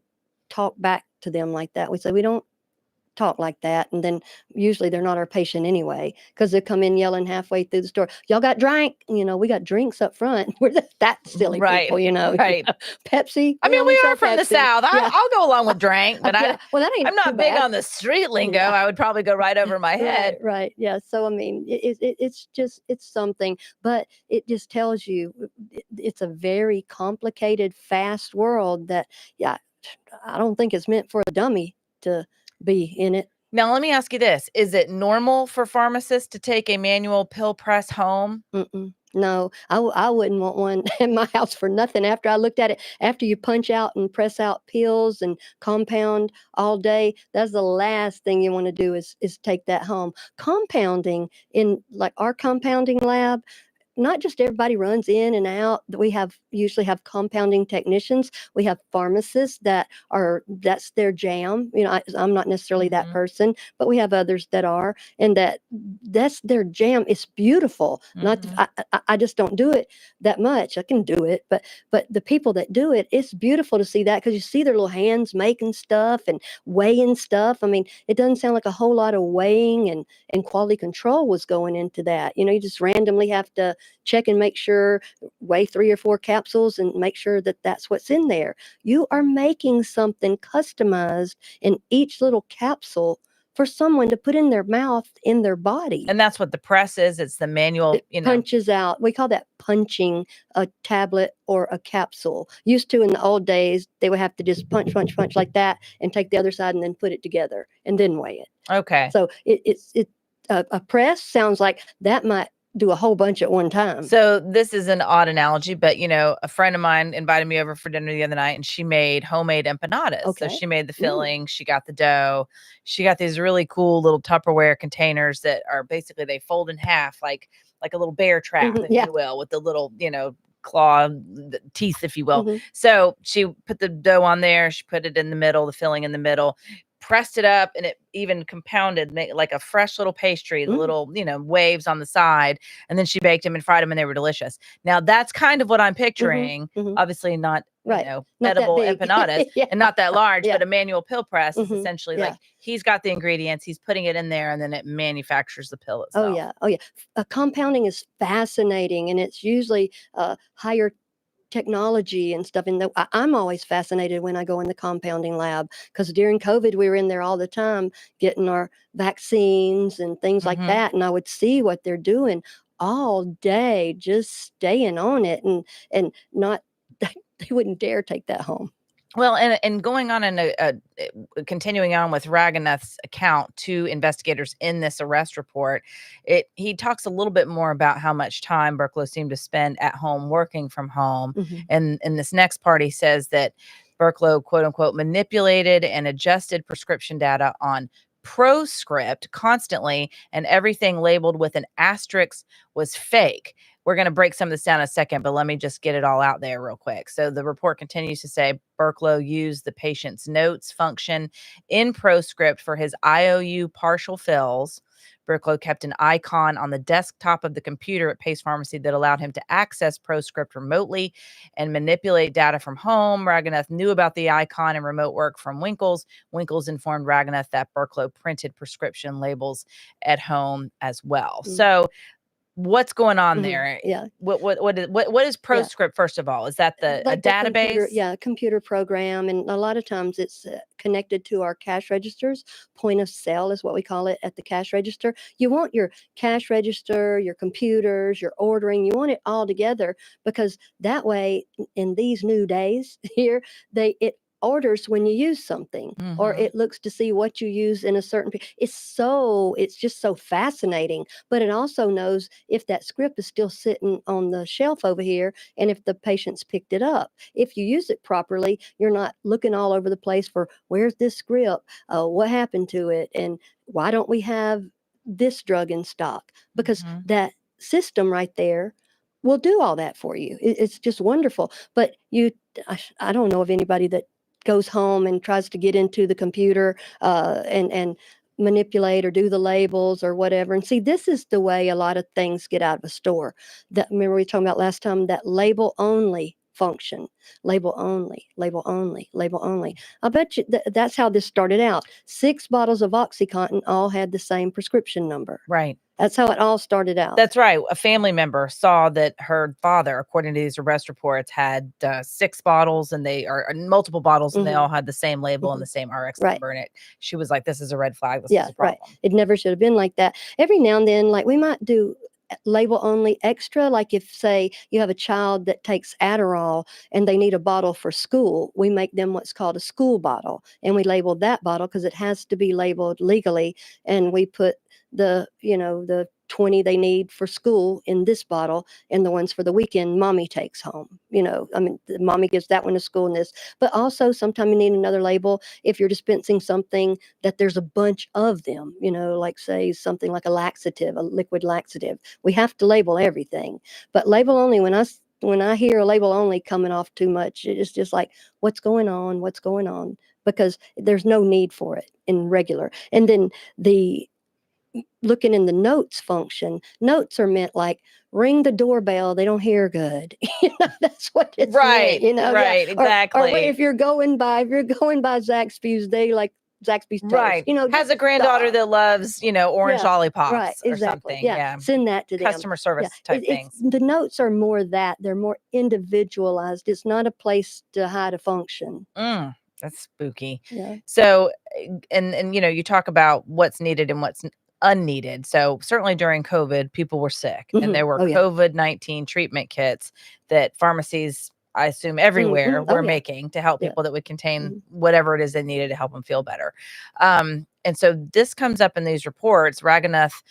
talk back to them like that. We say, we don't talk like that. And then usually they're not our patient anyway, because they come in yelling halfway through the store, y'all got drink? We got drinks up front. We're that silly people, Right. Pepsi. I mean, we are from the South. Yeah. I'll go along with drink, but Well, that ain't I'm not too big bad. on the street lingo. Yeah. I would probably go right over my head. Right. Yeah. So, I mean, it's something, but it just tells you it's a very complicated, fast world that, yeah, I don't think it's meant for a dummy to be in it. Now, let me ask you this. Is it normal for pharmacists to take a manual pill press home? No, I wouldn't want one in my house for nothing. After I looked at it, after you punch out and press out pills and compound all day, that's the last thing you want to do is take that home. Compounding in like our compounding lab, not just everybody runs in and out. We usually have compounding technicians. We have pharmacists that's their jam. I'm not necessarily that person, but we have others that are, and that's their jam. It's beautiful. I just don't do it that much. I can do it, but the people that do it, it's beautiful to see that, because you see their little hands making stuff and weighing stuff. I mean, it doesn't sound like a whole lot of weighing and quality control was going into that. You just randomly have to check and make sure, weigh 3 or 4 capsules and make sure that that's what's in there. You are making something customized in each little capsule for someone to put in their mouth, in their body. And that's what the press is. It's the manual, It punches out. We call that punching a tablet or a capsule. Used to in the old days, they would have to just punch like that and take the other side and then put it together and then weigh it. Okay. So a press sounds like that might do a whole bunch at one time. So this is an odd analogy, but a friend of mine invited me over for dinner the other night, and she made homemade empanadas. Okay. So she made the filling, she got the dough, she got these really cool little Tupperware containers that are basically, they fold in half like a little bear trap, if you will, with the little, claw teeth, if you will. So she put the dough on there, she put it in the middle, the filling in the middle, pressed it up, and it even compounded like a fresh little pastry, the little, waves on the side. And then she baked them and fried them, and they were delicious. Now that's kind of what I'm picturing. Obviously not, not edible empanadas and not that large, Yeah. but a manual pill press is essentially like he's got the ingredients, he's putting it in there, and then it manufactures the pill itself. Oh yeah. Compounding is fascinating, and it's usually higher technology and stuff. And I'm always fascinated when I go in the compounding lab, because during COVID, we were in there all the time getting our vaccines and things like that. And I would see what they're doing all day, just staying on it, and not, they wouldn't dare take that home. Well, and going on and continuing on with Raghunath's account to investigators in this arrest report, he talks a little bit more about how much time Berklow seemed to spend at home working from home. And in this next part, he says that Berklow, quote unquote, manipulated and adjusted prescription data on ProScript constantly, and everything labeled with an asterisk was fake. We're going to break some of this down in a second, but let me just get it all out there real quick. So the report continues to say Berklow used the patient's notes function in ProScript for his IOU partial fills. Berklow kept an icon on the desktop of the computer at Pace Pharmacy that allowed him to access ProScript remotely and manipulate data from home. Raghunath knew about the icon and remote work from Winkles. Winkles informed Raghunath that Berklow printed prescription labels at home as well. So what's going on Mhm. there? Yeah. What is ProScript, first of all? Is that a Like the database? computer program, and a lot of times it's connected to our cash registers. Point of sale is what we call it at the cash register. You want your cash register, your computers, your ordering, you want it all together, because that way in these new days here, it orders when you use something, or Mhm. it looks to see what you use in a certain it's just so fascinating. But it also knows if that script is still sitting on the shelf over here, and if the patient's picked it up. If you use it properly, you're not looking all over the place for where's this script, what happened to it, and why don't we have this drug in stock? Because Mhm. that system right there will do all that for you. It's just wonderful. But I don't know of anybody that goes home and tries to get into the computer and manipulate or do the labels or whatever. And see, this is the way a lot of things get out of a store. That, remember we were talking about last time, that label only function. Label only, label only, label only. I bet you that's how this started out. 6 bottles of OxyContin all had the same prescription number. Right. That's how it all started out. That's right. A family member saw that her father, according to these arrest reports, had 6 bottles, and they are multiple bottles, and they all had the same label and the same RX Right. number in it. She was like, "This is a red flag. This Yeah, is a right. problem." It never should have been like that. Every now and then, like we might do label only extra, like if say you have a child that takes Adderall and they need a bottle for school, we make them what's called a school bottle, and we label that bottle because it has to be labeled legally, and we put the 20 they need for school in this bottle, and the ones for the weekend mommy takes home. I mean, the mommy gives that one to school in this. But also sometimes you need another label if you're dispensing something that there's a bunch of them, like say something like a laxative, a liquid laxative. We have to label everything. But label only, when I hear a label only coming off too much, it's just like, what's going on? What's going on? Because there's no need for it in regular. And then the looking in the notes function, notes are meant like ring the doorbell, they don't hear good. That's what it's Right. meant, yeah. Right. Or Exactly. if you're going by Zaxby's, they like Zaxby's toast, Right. Has just a granddaughter stuff. that loves, orange Yeah, right, lollipops or exactly. something. Yeah, Yeah. send that to them. Customer Yeah, service type it's things. the notes are more that they're more individualized. It's not a place to hide a function. That's spooky. Yeah. So, and you talk about what's needed and what's unneeded. So certainly during COVID, people were sick, and there were Oh, yeah. COVID-19 treatment kits that pharmacies, I assume everywhere, Oh, were yeah. making to help Yeah. people that would contain whatever it is they needed to help them feel better. And so this comes up in these reports. Raganath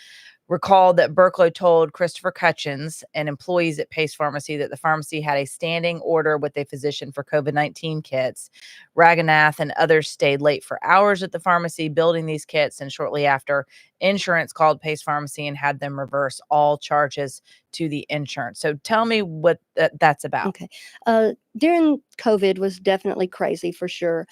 recalled that Burklow told Christopher Cutchins and employees at Pace Pharmacy that the pharmacy had a standing order with a physician for COVID-19 kits. Raganath and others stayed late for hours at the pharmacy building these kits, and shortly after, insurance called Pace Pharmacy and had them reverse all charges to the insurance. So tell me what that's about. Okay. During COVID was definitely crazy for sure.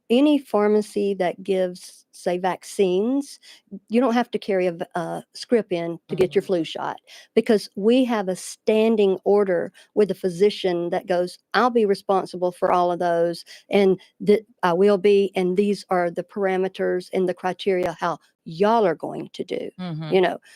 Any pharmacy that gives, say, vaccines, you don't have to carry a script in to get your flu shot, because we have a standing order with a physician that goes, I'll be responsible for all of those, and that I will be, and these are the parameters and the criteria how y'all are going to do.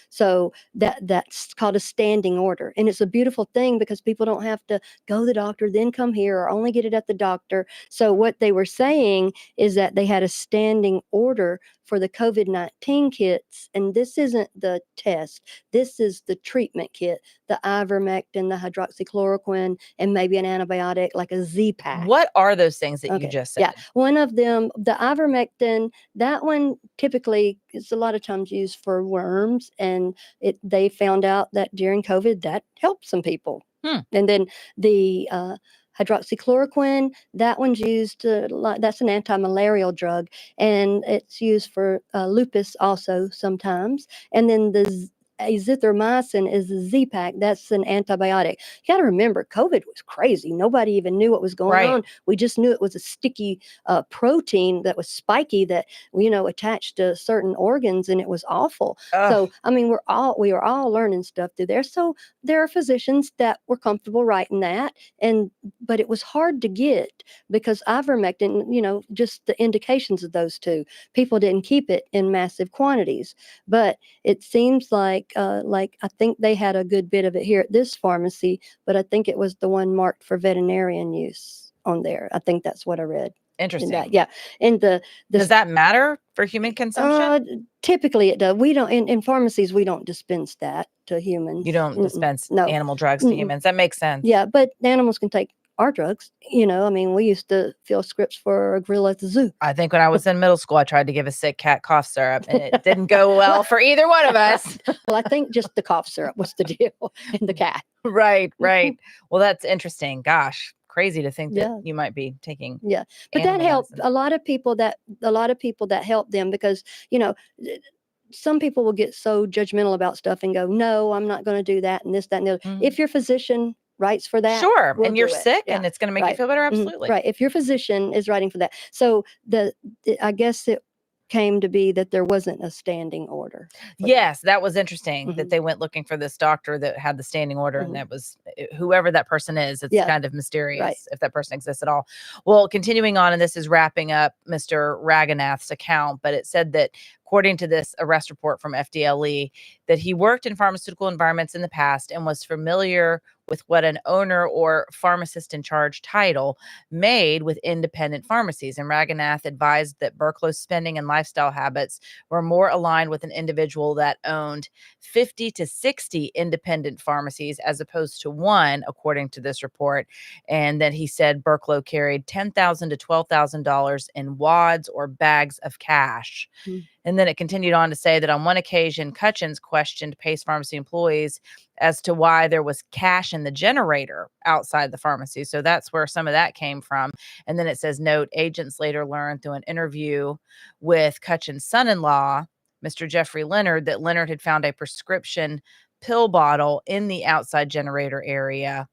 So that's called a standing order, and it's a beautiful thing because people don't have to go to the doctor, then come here, or only get it at the doctor. So what they were saying is that they had a standing order for the COVID-19 kits, and this isn't the test. This is the treatment kit, the ivermectin, the hydroxychloroquine, and maybe an antibiotic like a Z-Pack. What are those things that you just said? Yeah, one of them, the ivermectin, that one typically is a lot of times used for worms, and they found out that during COVID that helped some people. And then the hydroxychloroquine, that one's used that's an anti-malarial drug, and it's used for lupus also sometimes. And then the azithromycin is the Z-Pack. That's an antibiotic. You got to remember, COVID was crazy. Nobody even knew what was going on. We just knew it was a sticky protein that was spiky that attached to certain organs, and it was awful. So I mean, we were all learning stuff through there. So there are physicians that were comfortable writing that, but it was hard to get because ivermectin, just the indications of those two, people didn't keep it in massive quantities. But it seems like I think they had a good bit of it here at this pharmacy, but I think it was the one marked for veterinarian use on there. I think that's what I read. Interesting. Yeah. And does that matter for human consumption? Typically it does. We don't, in pharmacies, we don't dispense that to humans. You don't dispense no. animal drugs to humans. That makes sense. Yeah, but animals can take our drugs. I mean, we used to fill scripts for a gorilla at the zoo. I think when I was in middle school, I tried to give a sick cat cough syrup, and it didn't go well for either one of us. Well, I think just the cough syrup was the deal, and the cat. Right. Well, that's interesting. Gosh, crazy to think that you might be taking. Yeah, but that helped a lot of people. That helped them because some people will get so judgmental about stuff and go, "No, I'm not going to do that," and this, that, and the other. Mhm. If your physician writes for that, Sure, we'll and you're do it. sick, Yeah. and it's going to make you feel better. Absolutely. Right. If your physician is writing for that, so I guess it came to be that there wasn't a standing order. Yes, that was interesting that they went looking for this doctor that had the standing order, and that was whoever that person is. It's kind of mysterious if that person exists at all. Well, continuing on, and this is wrapping up Mr. Raghunath's account, but it said that according to this arrest report from FDLE, that he worked in pharmaceutical environments in the past and was familiar with what an owner or pharmacist in charge title made with independent pharmacies. And Raghunath advised that Burklow's spending and lifestyle habits were more aligned with an individual that owned 50 to 60 independent pharmacies as opposed to one, according to this report. And then he said Burklow carried $10,000 to $12,000 in wads or bags of cash. And then it continued on to say that on one occasion, Cutchins questioned Pace Pharmacy employees as to why there was cash in the generator outside the pharmacy. So that's where some of that came from. And then it says, note, agents later learned through an interview with Cutchins' son-in-law, Mr. Jeffrey Leonard, that Leonard had found a prescription pill bottle in the outside generator area.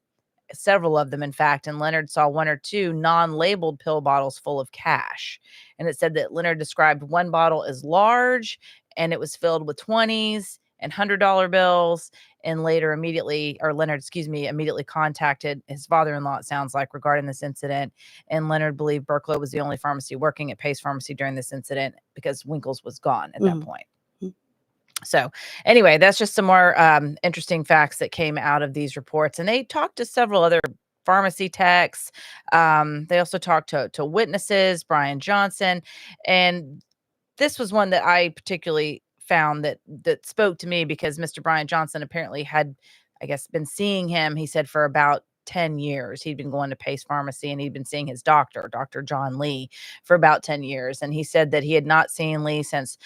Several of them, in fact, and Leonard saw one or two non-labeled pill bottles full of cash. And it said that Leonard described one bottle as large, and it was filled with 20s and $100 bills. And later Leonard immediately contacted his father-in-law, it sounds like, regarding this incident. And Leonard believed Burklow was the only pharmacy working at Pace Pharmacy during this incident because Winkles was gone at that point. So anyway, that's just some more interesting facts that came out of these reports. And they talked to several other pharmacy techs. They also talked to witnesses, Brian Johnson. And this was one that I particularly found that spoke to me because Mr. Brian Johnson apparently had, I guess, been seeing him, he said, for about 10 years. He'd been going to Pace Pharmacy and he'd been seeing his doctor, Dr. John Lee, for about 10 years. And he said that he had not seen Lee since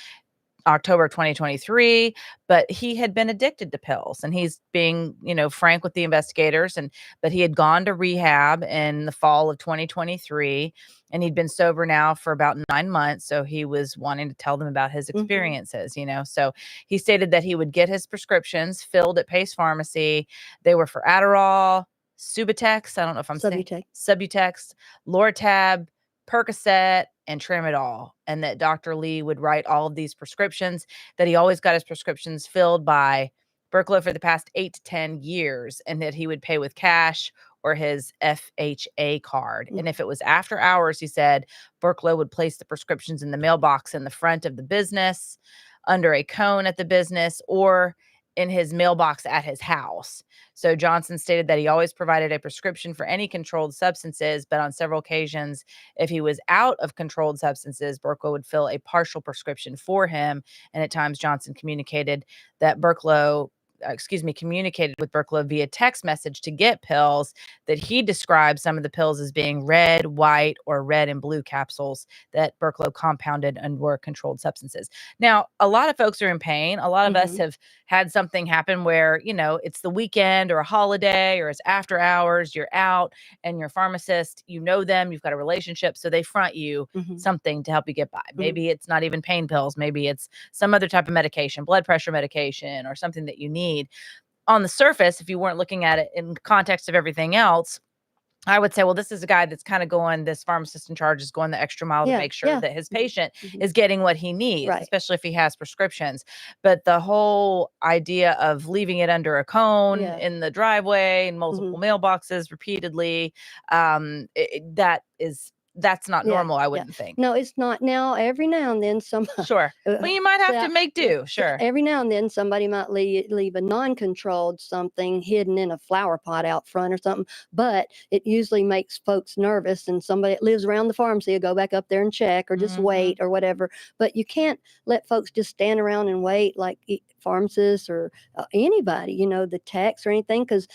October 2023, but he had been addicted to pills, and he's being, frank with the investigators, but he had gone to rehab in the fall of 2023, and he'd been sober now for about 9 months. So he was wanting to tell them about his experiences, so he stated that he would get his prescriptions filled at Pace Pharmacy. They were for Adderall, Subutex. I don't know if I'm saying Subutex, Lortab, Percocet, and Tramadol, and that Dr. Lee would write all of these prescriptions, that he always got his prescriptions filled by Burklow for the past 8 to 10 years, and that he would pay with cash or his FHA card. And if it was after hours, he said, Burklow would place the prescriptions in the mailbox in the front of the business, under a cone at the business, or in his mailbox at his house. So Johnson stated that he always provided a prescription for any controlled substances, but on several occasions, if he was out of controlled substances, Burklow would fill a partial prescription for him. And at times Johnson communicated with Burklow via text message to get pills, that he described some of the pills as being red, white, or red and blue capsules that Burklow compounded and were controlled substances. Now, a lot of folks are in pain. A lot of us have had something happen where, it's the weekend or a holiday or it's after hours, you're out, and your pharmacist, them, you've got a relationship, so they front you something to help you get by. Maybe it's not even pain pills. Maybe it's some other type of medication, blood pressure medication, or something that you need. On the surface, if you weren't looking at it in context of everything else, I would say, well, this is a guy that's kind of this pharmacist in charge is going the extra mile to make sure that his patient is getting what he needs, especially if he has prescriptions. But the whole idea of leaving it under a cone in the driveway and multiple mailboxes repeatedly, that's not Yeah, normal, I yeah. wouldn't think. No, it's not. Now, every now and then Sure. Well, you might have to make do. Sure. every now and then somebody might leave a non-controlled something hidden in a flower pot out front or something, but it usually makes folks nervous, and somebody that lives around the pharmacy will go back up there and check or just Mhm. wait or whatever. But you can't let folks just stand around and wait like pharmacists or anybody, the techs or anything, because,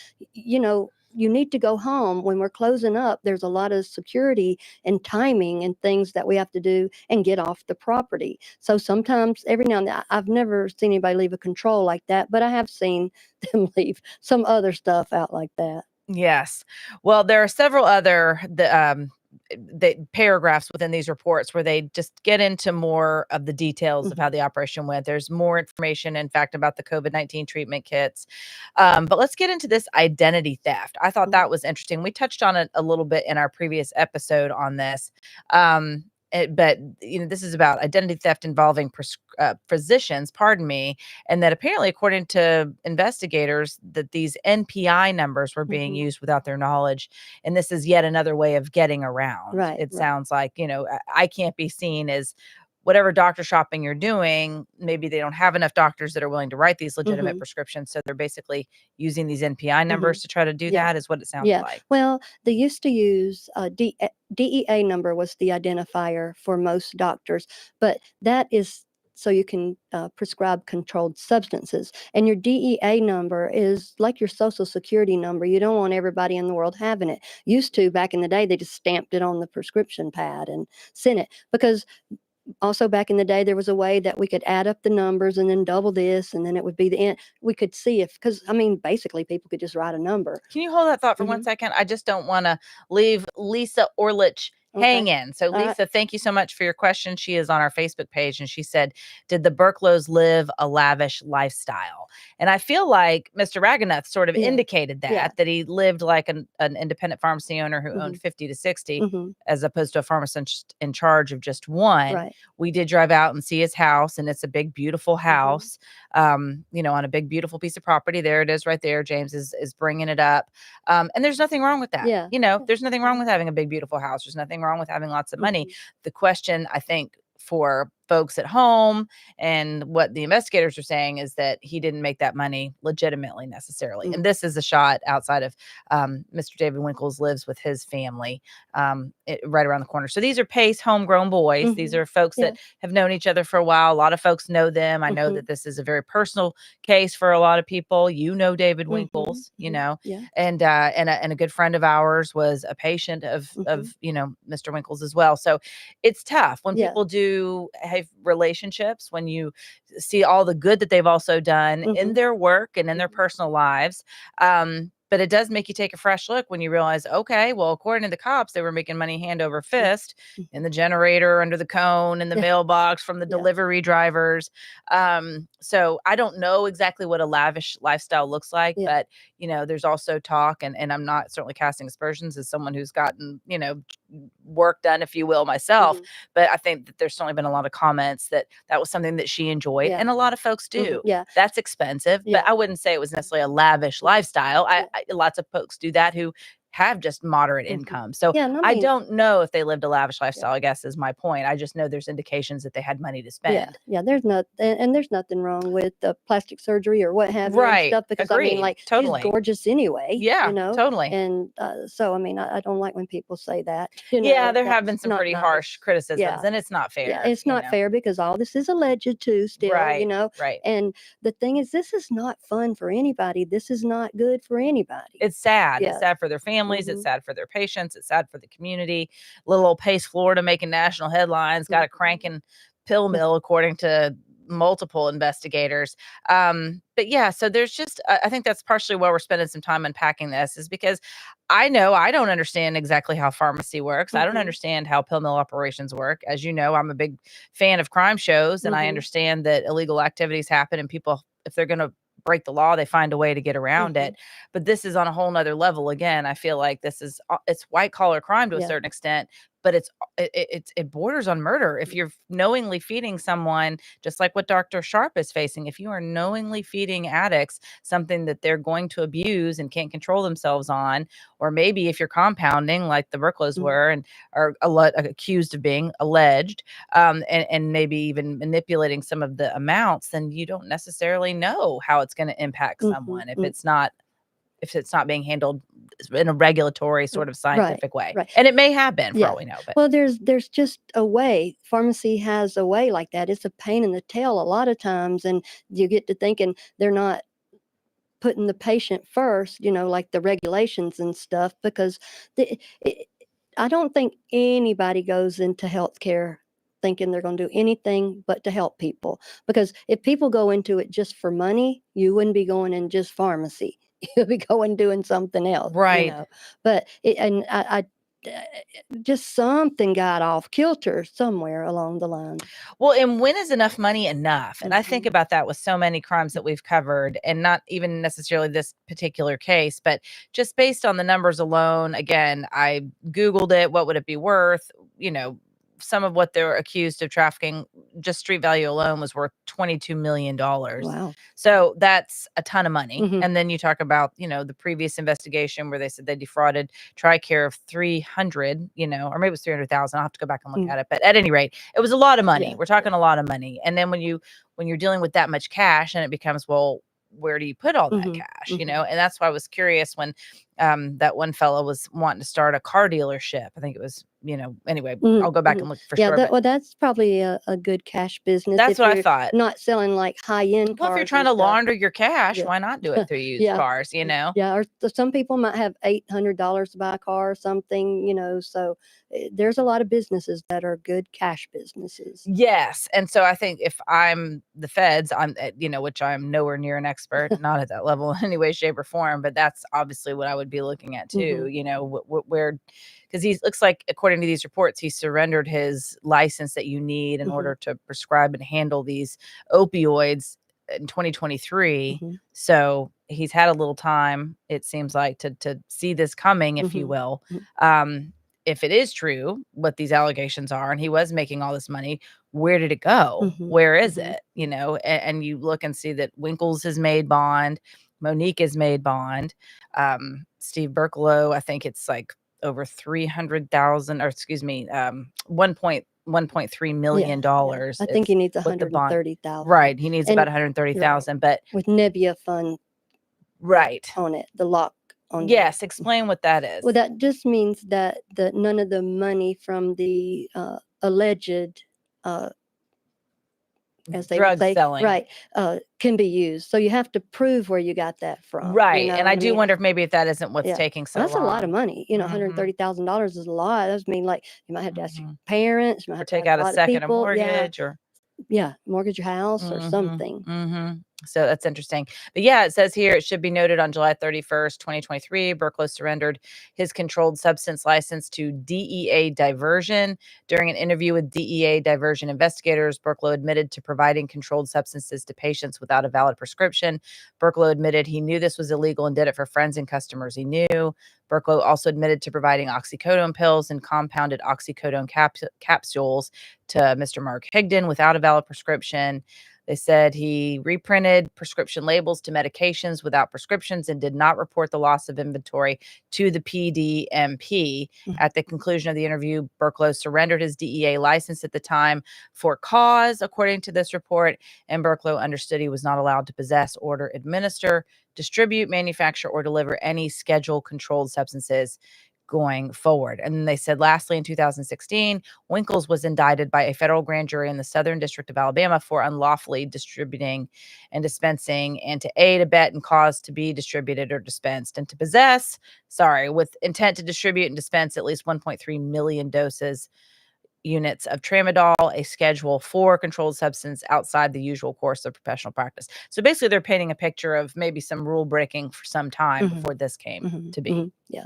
you need to go home. When we're closing up, there's a lot of security and timing and things that we have to do and get off the property. So sometimes, every now and then, I've never seen anybody leave a control like that, but I have seen them leave some other stuff out like that. Yes. Well, there are several other the paragraphs within these reports where they just get into more of the details of how the operation went. There's more information, in fact, about the COVID-19 treatment kits. But let's get into this identity theft. I thought that was interesting. We touched on it a little bit in our previous episode on this. But this is about identity theft involving physicians, pardon me, and that apparently, according to investigators, that these NPI numbers were being used without their knowledge, and this is yet another way of getting around. Right, It right. sounds like, I can't be seen as whatever doctor shopping you're doing. Maybe they don't have enough doctors that are willing to write these legitimate prescriptions, so they're basically using these NPI numbers to try to do Yeah. that, is what it sounds Yeah. like. Well, they used to use DEA number was the identifier for most doctors, but that is so you can prescribe controlled substances. And your DEA number is like your social security number. You don't want everybody in the world having it. Used to, back in the day, they just stamped it on the prescription pad and sent it, because also back in the day, there was a way that we could add up the numbers and then double this, and then it would be the end. We could see because basically people could just write a number. Can you hold that thought for 1 second? I just don't want to leave Lisa Orlich hanging. So, All right. Lisa, thank you so much for your question. She is on our Facebook page, and she said, "Did the Burklows live a lavish lifestyle?" And I feel like Mr. Raganath sort of Yeah. indicated Yeah. that he lived like an independent pharmacy owner who owned 50 to 60, as opposed to a pharmacist in charge of just one. Right. We did drive out and see his house, and it's a big, beautiful house, on a big, beautiful piece of property. There it is right there. James is bringing it up. And there's nothing wrong with that. Yeah. There's nothing wrong with having a big, beautiful house. There's nothing wrong with having lots of money. The question, I think, for folks at home and what the investigators are saying is that he didn't make that money legitimately necessarily. And this is a shot outside of Mr. David Winkles lives with his family right around the corner. So these are Pace homegrown boys. These are folks that have known each other for a while. A lot of folks know them. I know that this is a very personal case for a lot of people. David Winkles, Yeah. and a good friend of ours was a patient of Mr. Winkles as well. So it's tough when people do have relationships, when you see all the good that they've also done in their work and in their personal lives. But it does make you take a fresh look when you realize, okay, well, according to the cops, they were making money hand over fist in the generator, under the cone, in the mailbox, from the delivery drivers. So I don't know exactly what a lavish lifestyle looks like, but there's also talk, and I'm not certainly casting aspersions as someone who's gotten, work done, if you will, myself. But I think that there's certainly been a lot of comments that was something that she enjoyed, and a lot of folks do. Yeah. That's expensive, but I wouldn't say it was necessarily a lavish lifestyle. Lots of folks do that who have just moderate income. So I don't know if they lived a lavish lifestyle, I guess is my point. I just know there's indications that they had money to spend. Yeah. There's nothing wrong with the plastic surgery or what have you and Right. stuff, because Agreed. Totally. she's gorgeous anyway. Yeah, totally. And so I don't like when people say that. Yeah, there have been That's some not pretty nice. harsh criticisms, Yeah. and it's not fair. Yeah, it's not fair, because all this is alleged too still, Right. Right. And the thing is, this is not fun for anybody. This is not good for anybody. It's sad. Yeah. It's sad for their families. It's sad for their patients. It's sad for the community. Little old Pace, Florida, making national headlines, got a cranking pill mill, according to multiple investigators. But yeah, so there's just, I think that's partially why we're spending some time unpacking this, is because I know I don't understand exactly how pharmacy works. I don't understand how pill mill operations work. As you know, I'm a big fan of crime shows, and I understand that illegal activities happen, and people, if they're going to break the law, they find a way to get around it. But this is on a whole nother level. Again, I feel like this is, it's white collar crime to a certain extent, but it borders on murder. If you're knowingly feeding someone, just like what Dr. Sharp is facing, if you are knowingly feeding addicts something that they're going to abuse and can't control themselves on, or maybe if you're compounding like the Burklows were and are accused of being alleged, and maybe even manipulating some of the amounts, then you don't necessarily know how it's going to impact someone if it's not being handled in a regulatory sort of scientific way. Right. And it may have been for all we know. But well, there's just a way. Pharmacy has a way like that. It's a pain in the tail a lot of times, and you get to thinking they're not putting the patient first, like the regulations and stuff, because I don't think anybody goes into healthcare thinking they're going to do anything but to help people. Because if people go into it just for money, you wouldn't be going in just pharmacy. You'll be going doing something else, right. But I just something got off kilter somewhere along the line. Well, and when is enough money enough? And I think about that with so many crimes that we've covered, and not even necessarily this particular case, but just based on the numbers alone. Again, I Googled it. What would it be worth? Some of what they're accused of trafficking, just street value alone, was worth $22 million. Wow. So that's a ton of money. Mhm. And then you talk about, the previous investigation where they said they defrauded TRICARE of 300, or maybe it was 300,000. I'll have to go back and look at it. But at any rate, it was a lot of money. Yeah. We're talking a lot of money. And then when you're dealing with that much cash, and it becomes, well, where do you put all that cash? And that's why I was curious when that one fellow was wanting to start a car dealership. I think it was, anyway, I'll go back and look for sure. Well, that's probably a good cash business. That's what I thought. Not selling like high-end cars. Well, if you're trying to launder your cash, why not do it through used cars, Yeah, or some people might have $800 to buy a car or something, so there's a lot of businesses that are good cash businesses. Yes. And so I think if I'm the feds, I'm, which I'm nowhere near an expert, not at that level in any way, shape, or form, but that's obviously what I would be looking at too, where, because he looks like, according to these reports, he surrendered his license that you need in order to prescribe and handle these opioids in 2023. So he's had a little time, it seems like, to see this coming, if you will. If it is true what these allegations are, and he was making all this money, where did it go? Where is it? And you look and see that Winkles has made bond, Monique has made bond, Steve Berklow, I think it's like over 300,000, or excuse me, $1.3 million. I think he needs 130,000. Right, he needs about 130,000, but with Nebula Fund, on it, the lock. Yes, explain what that is. Well, that just means that none of the money from the alleged, as they drug would say, selling, can be used. So you have to prove where you got that from. Right, and I do wonder if that isn't what's taking so long. That's a lot of money. $130,000 is a lot. That means like you might have to ask your parents, you might have to take out a second mortgage, or mortgage your house or something. So that's interesting. But yeah, it says here, it should be noted on July 31st, 2023, Berklow surrendered his controlled substance license to DEA Diversion. During an interview with DEA Diversion investigators, Berklow admitted to providing controlled substances to patients without a valid prescription. Berklow admitted he knew this was illegal and did it for friends and customers he knew. Berklow also admitted to providing oxycodone pills and compounded oxycodone capsules to Mr. Mark Higdon without a valid prescription. They said he reprinted prescription labels to medications without prescriptions and did not report the loss of inventory to the PDMP. At the conclusion of the interview, Berklow surrendered his DEA license at the time for cause, according to this report, and Berklow understood he was not allowed to possess, order, administer, distribute, manufacture, or deliver any scheduled controlled substances going forward. And they said, lastly, in 2016, Winkles was indicted by a federal grand jury in the Southern District of Alabama for unlawfully distributing and dispensing, and to aid, abet, and cause to be distributed or dispensed, and to possess, with intent to distribute and dispense at least 1.3 million units of tramadol, a Schedule 4 controlled substance outside the usual course of professional practice. So basically, they're painting a picture of maybe some rule breaking for some time before this came to be. Yeah.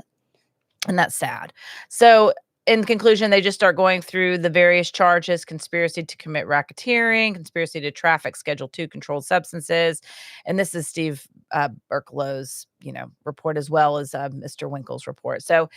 And that's sad. So in conclusion, they just start going through the various charges: conspiracy to commit racketeering, conspiracy to traffic Schedule 2 controlled substances. And this is Steve Berklow's report as well as Mr. Winkle's report. So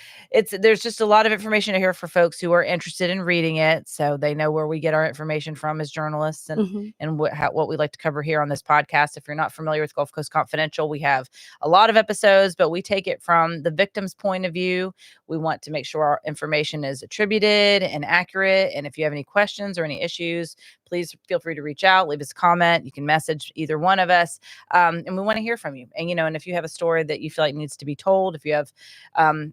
there's just a lot of information here for folks who are interested in reading it, so they know where we get our information from as journalists and what we like to cover here on this podcast. If you're not familiar with Gulf Coast Confidential, we have a lot of episodes, but we take it from the victim's point of view. We want to make sure our information is attributed and accurate. And if you have any questions or any issues, please feel free to reach out, leave us a comment. You can message either one of us. And we want to hear from you. And if you have a story that you feel like needs to be told, if you have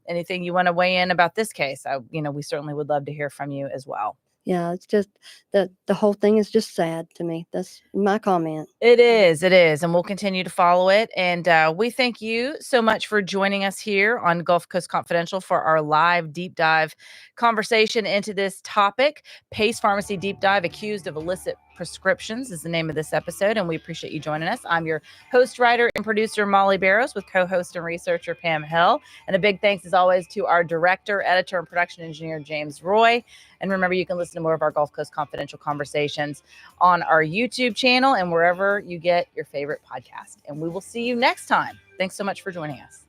anything you want to weigh in about this case, we certainly would love to hear from you as well. Yeah, it's just the whole thing is just sad to me. That's my comment. It is. And we'll continue to follow it. And we thank you so much for joining us here on Gulf Coast Confidential for our live deep dive conversation into this topic. Pace Pharmacy Deep Dive, accused of illicit prescriptions, is the name of this episode. And we appreciate you joining us. I'm your host, writer, and producer, Molly Barrows, with co-host and researcher, Pam Hill. And a big thanks, as always, to our director, editor, and production engineer, James Roy. And remember, you can listen to more of our Gulf Coast Confidential conversations on our YouTube channel and wherever you get your favorite podcast. And we will see you next time. Thanks so much for joining us.